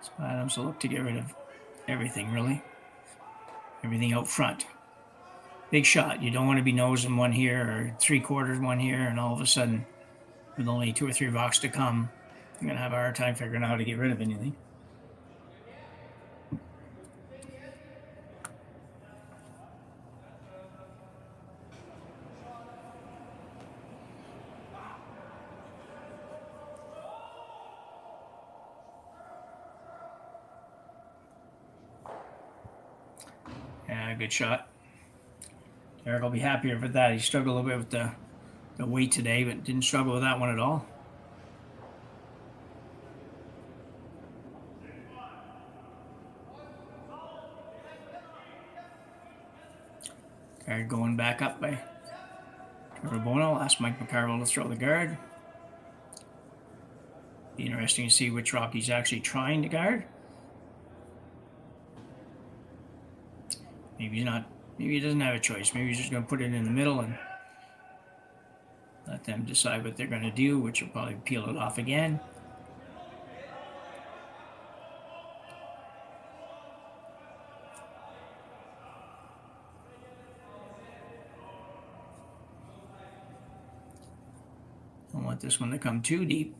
So Adams will look to get rid of everything, really. Everything out front. Big shot. You don't want to be nosing one here or 3/4 one here, and all of a sudden, with only 2 or 3 rocks to come, you're going to have a hard time figuring out how to get rid of anything. Yeah, good shot. Eric will be happier with that. He struggled a little bit with the weight today, but didn't struggle with that one at all. Guard going back up by Trevor Bonot. Ask Mike McCarville to throw the guard. Be interesting to see which rock he's actually trying to guard. Maybe he's not. Maybe he doesn't have a choice. Maybe he's just going to put it in the middle and let them decide what they're going to do, which will probably peel it off again. Don't want this one to come too deep.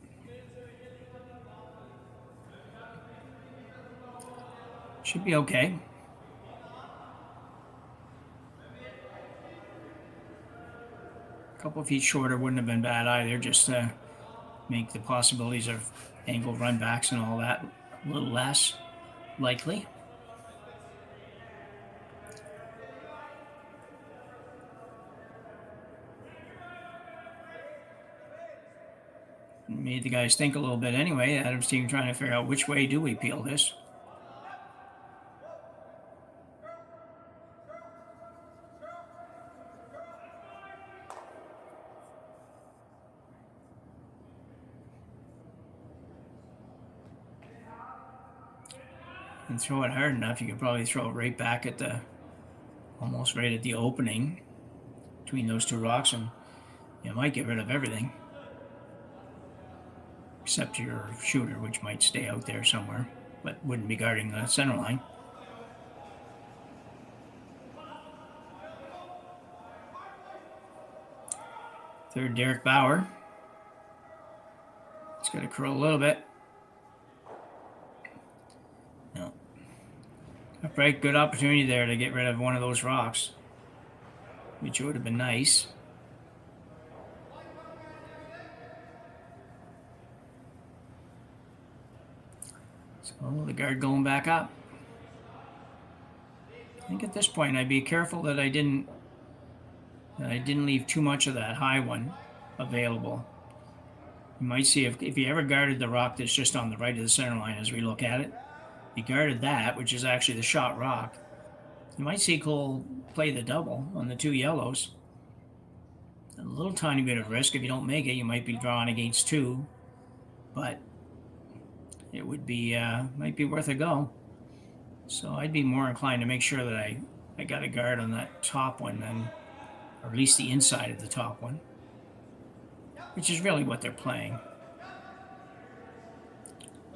Should be okay. A couple feet shorter wouldn't have been bad either, just to make the possibilities of angle run backs and all that a little less likely. made the guys think a little bit anyway. Adam's team trying to figure out which way do we peel this. And throw it hard enough, you could probably throw it right back at the, almost right at the opening between those two rocks, and you might get rid of everything except your shooter, which might stay out there somewhere but wouldn't be guarding the center line. Third, Derek Bauer. It's got to curl a little bit. No. Upright, good opportunity there to get rid of one of those rocks, which would have been nice. So the guard going back up. I think at this point I'd be careful that I didn't leave too much of that high one available. You might see if you ever guarded the rock that's just on the right of the center line as we look at it. You guarded that, which is actually the shot rock. You might see Cole play the double on the two yellows. A little tiny bit of risk. If you don't make it, you might be drawing against two, but it would be might be worth a go. So I'd be more inclined to make sure that I got a guard on that top one then, or at least the inside of the top one, which is really what they're playing.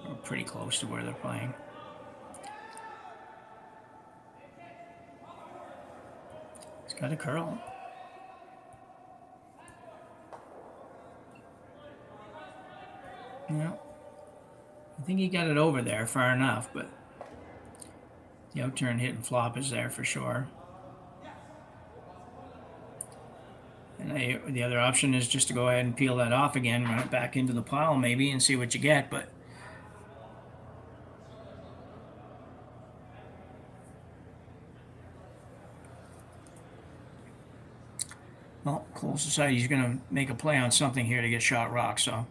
We're pretty close to where they're playing. It's got a curl. Yeah, I think he got it over there far enough, but the outturn hit and flop is there for sure. And the other option is just to go ahead and peel that off again, run it back into the pile maybe, and see what you get. But well, Cole's decided he's going to make a play on something here to get shot rock. So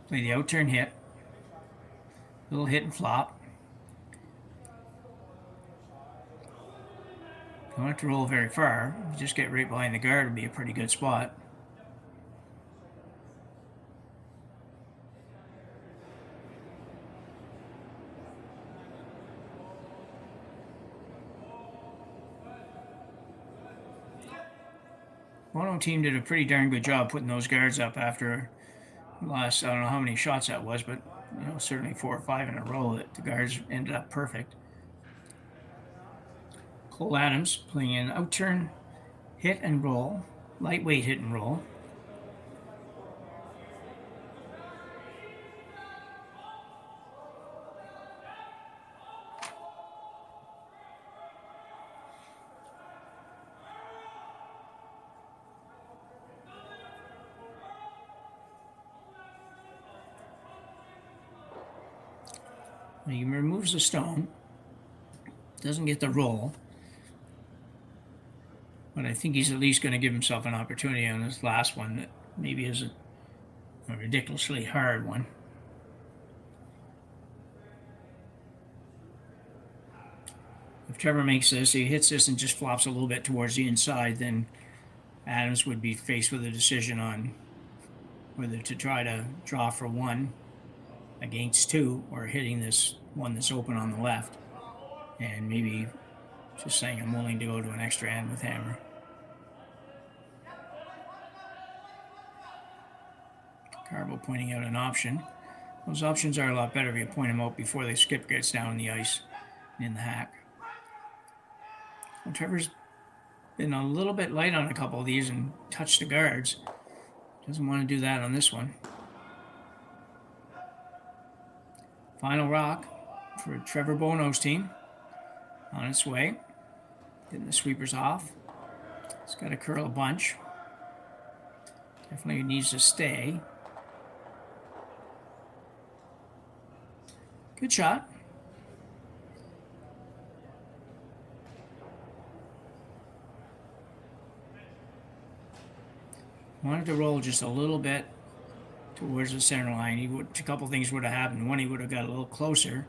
play the outturn hit, little hit and flop. Don't have to roll very far. Just get right behind the guard would be a pretty good spot. Bonot team did a pretty darn good job putting those guards up after the last, I don't know how many shots that was, but you know, certainly 4 or 5 in a row that the guards ended up perfect. Cole Adams playing an outturn, hit and roll, lightweight hit and roll. He removes the stone, doesn't get the roll. But I think he's at least going to give himself an opportunity on this last one that maybe is a ridiculously hard one. If Trevor makes this, he hits this and just flops a little bit towards the inside, then Adams would be faced with a decision on whether to try to draw for 1 against 2 or hitting this one that's open on the left. And maybe just saying I'm willing to go to an extra end with hammer. Carbo pointing out an option. Those options are a lot better if you point them out before the skip gets down the ice and in the hack. Well, Trevor's been a little bit light on a couple of these and touched the guards. Doesn't want to do that on this one. Final rock for Trevor Bonot's team. On its way. Getting the sweepers off. It's got to curl a bunch. Definitely needs to stay. Good shot. Wanted to roll just a little bit towards the center line. A couple things would have happened. One, he would have got a little closer.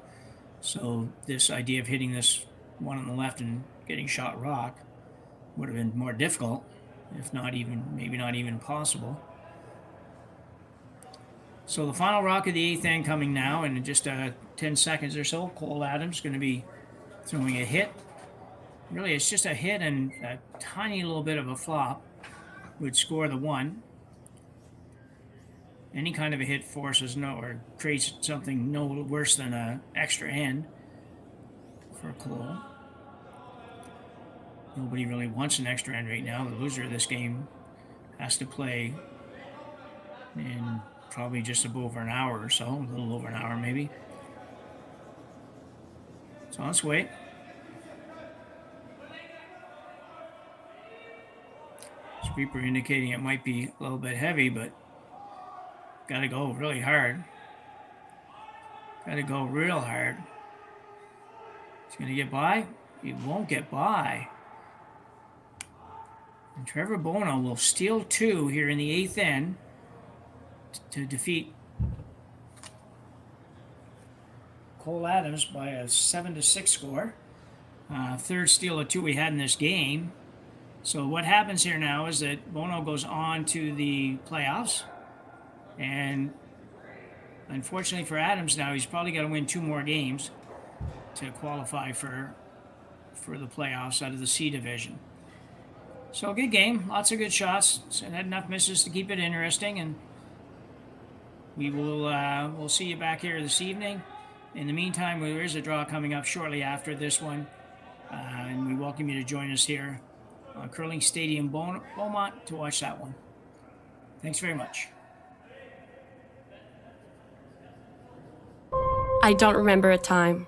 So this idea of hitting this one on the left and getting shot rock would have been more difficult, if not even, maybe not even possible. So the final rock of the 8th end coming now in just 10 seconds or so. Cole Adams going to be throwing a hit. Really, it's just a hit and a tiny little bit of a flop would score the 1. Any kind of a hit forces no, or creates something no worse than an extra end for Cole. Nobody really wants an extra end right now. The loser of this game has to play in probably just over an hour or so, a little over an hour maybe. So let's wait. Sweeper indicating it might be a little bit heavy, but got to go really hard. Got to go real hard. It's going to get by. It won't get by. And Trevor Bonot will steal 2 here in the 8th end to defeat Cole Adams by a 7-6 score. Third steal of 2 we had in this game. So what happens here now is that Bonot goes on to the playoffs. And unfortunately for Adams now, he's probably got to win 2 more games to qualify for the playoffs out of the C division. So good game, lots of good shots. So had enough misses to keep it interesting, and we will we'll see you back here this evening. In the meantime, there is a draw coming up shortly after this one, and we welcome you to join us here on Curling Stadium Beaumont to watch that one. Thanks very much. I don't remember a time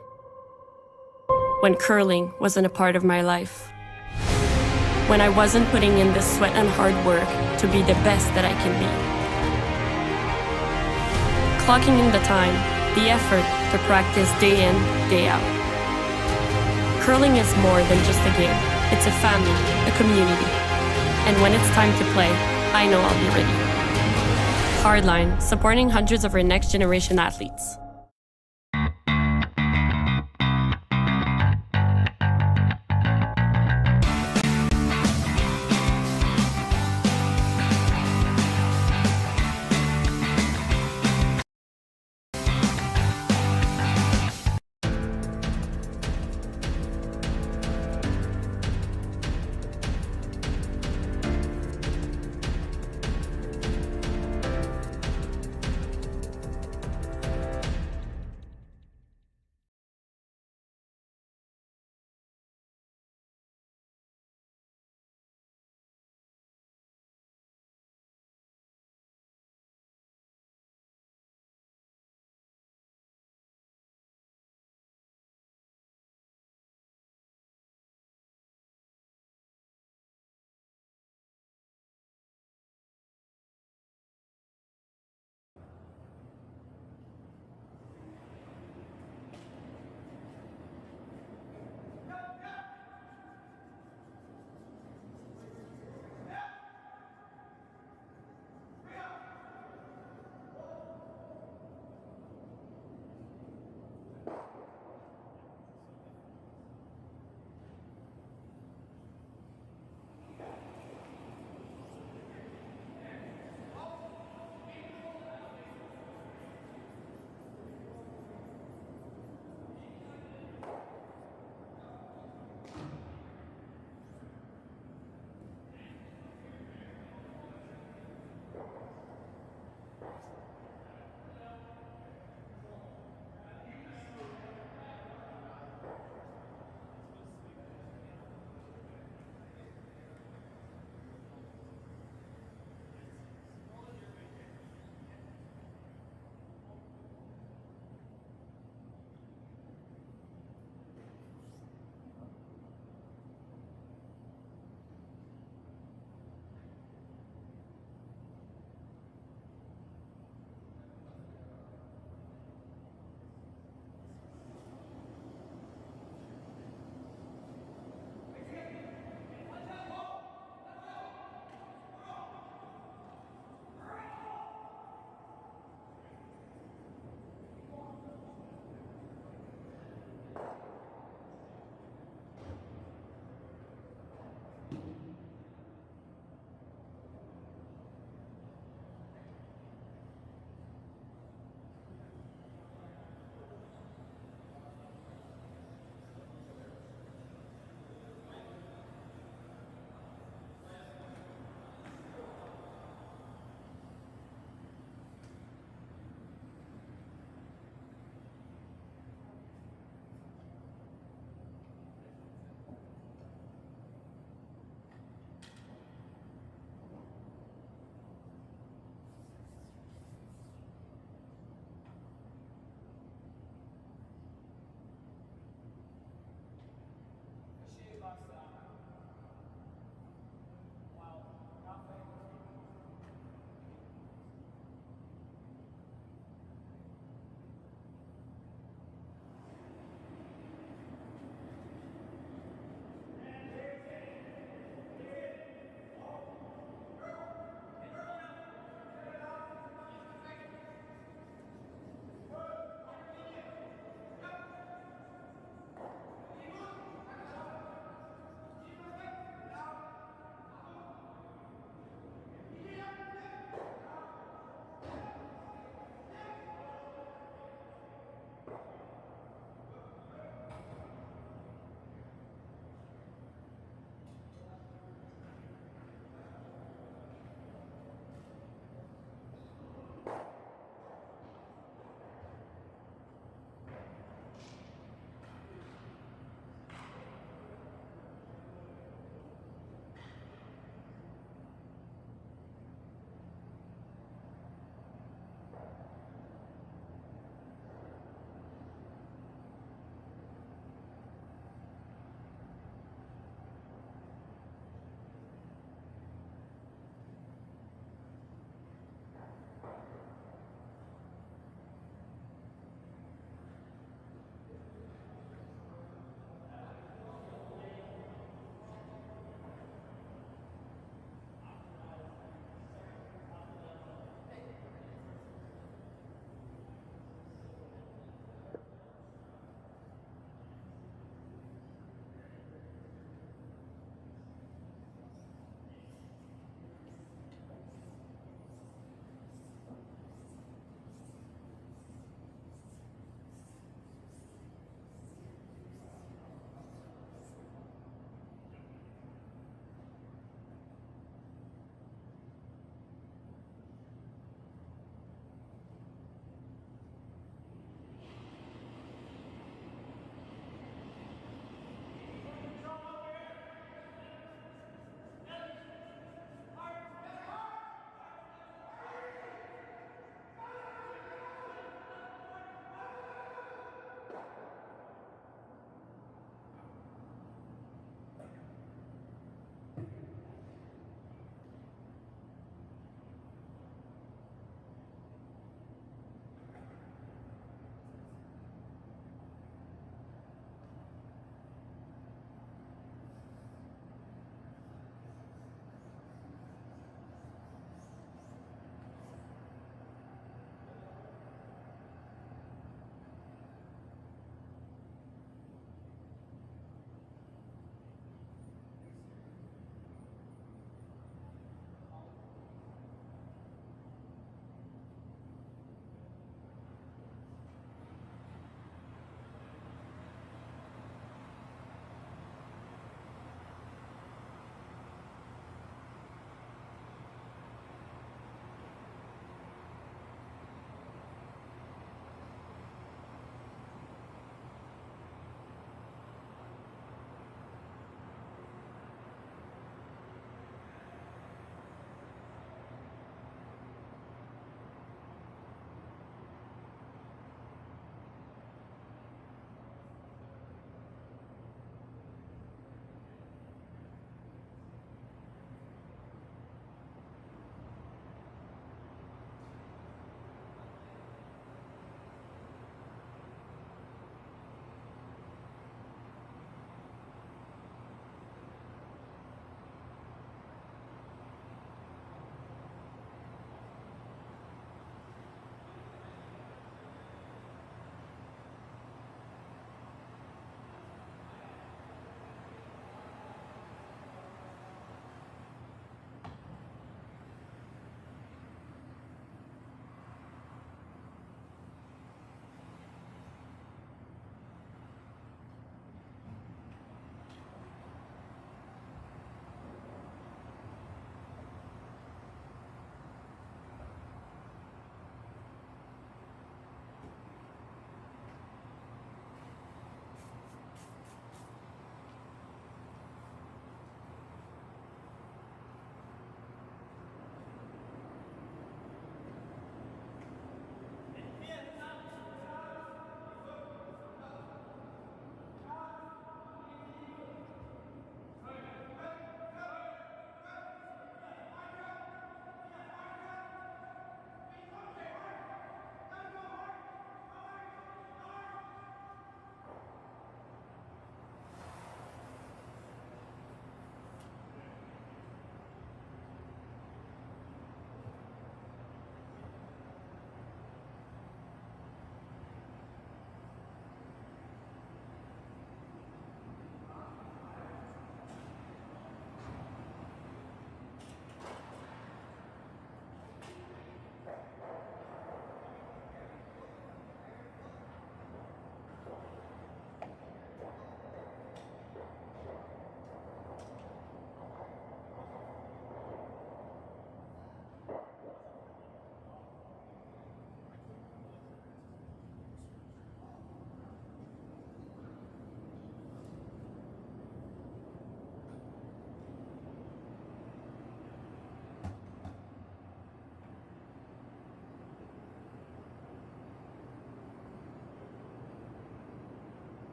when curling wasn't a part of my life. When I wasn't putting in the sweat and hard work to be the best that I can be. Clocking in the time, the effort to practice day in, day out. Curling is more than just a game. It's a family, a community. And when it's time to play, I know I'll be ready. Hardline, supporting hundreds of our next generation athletes.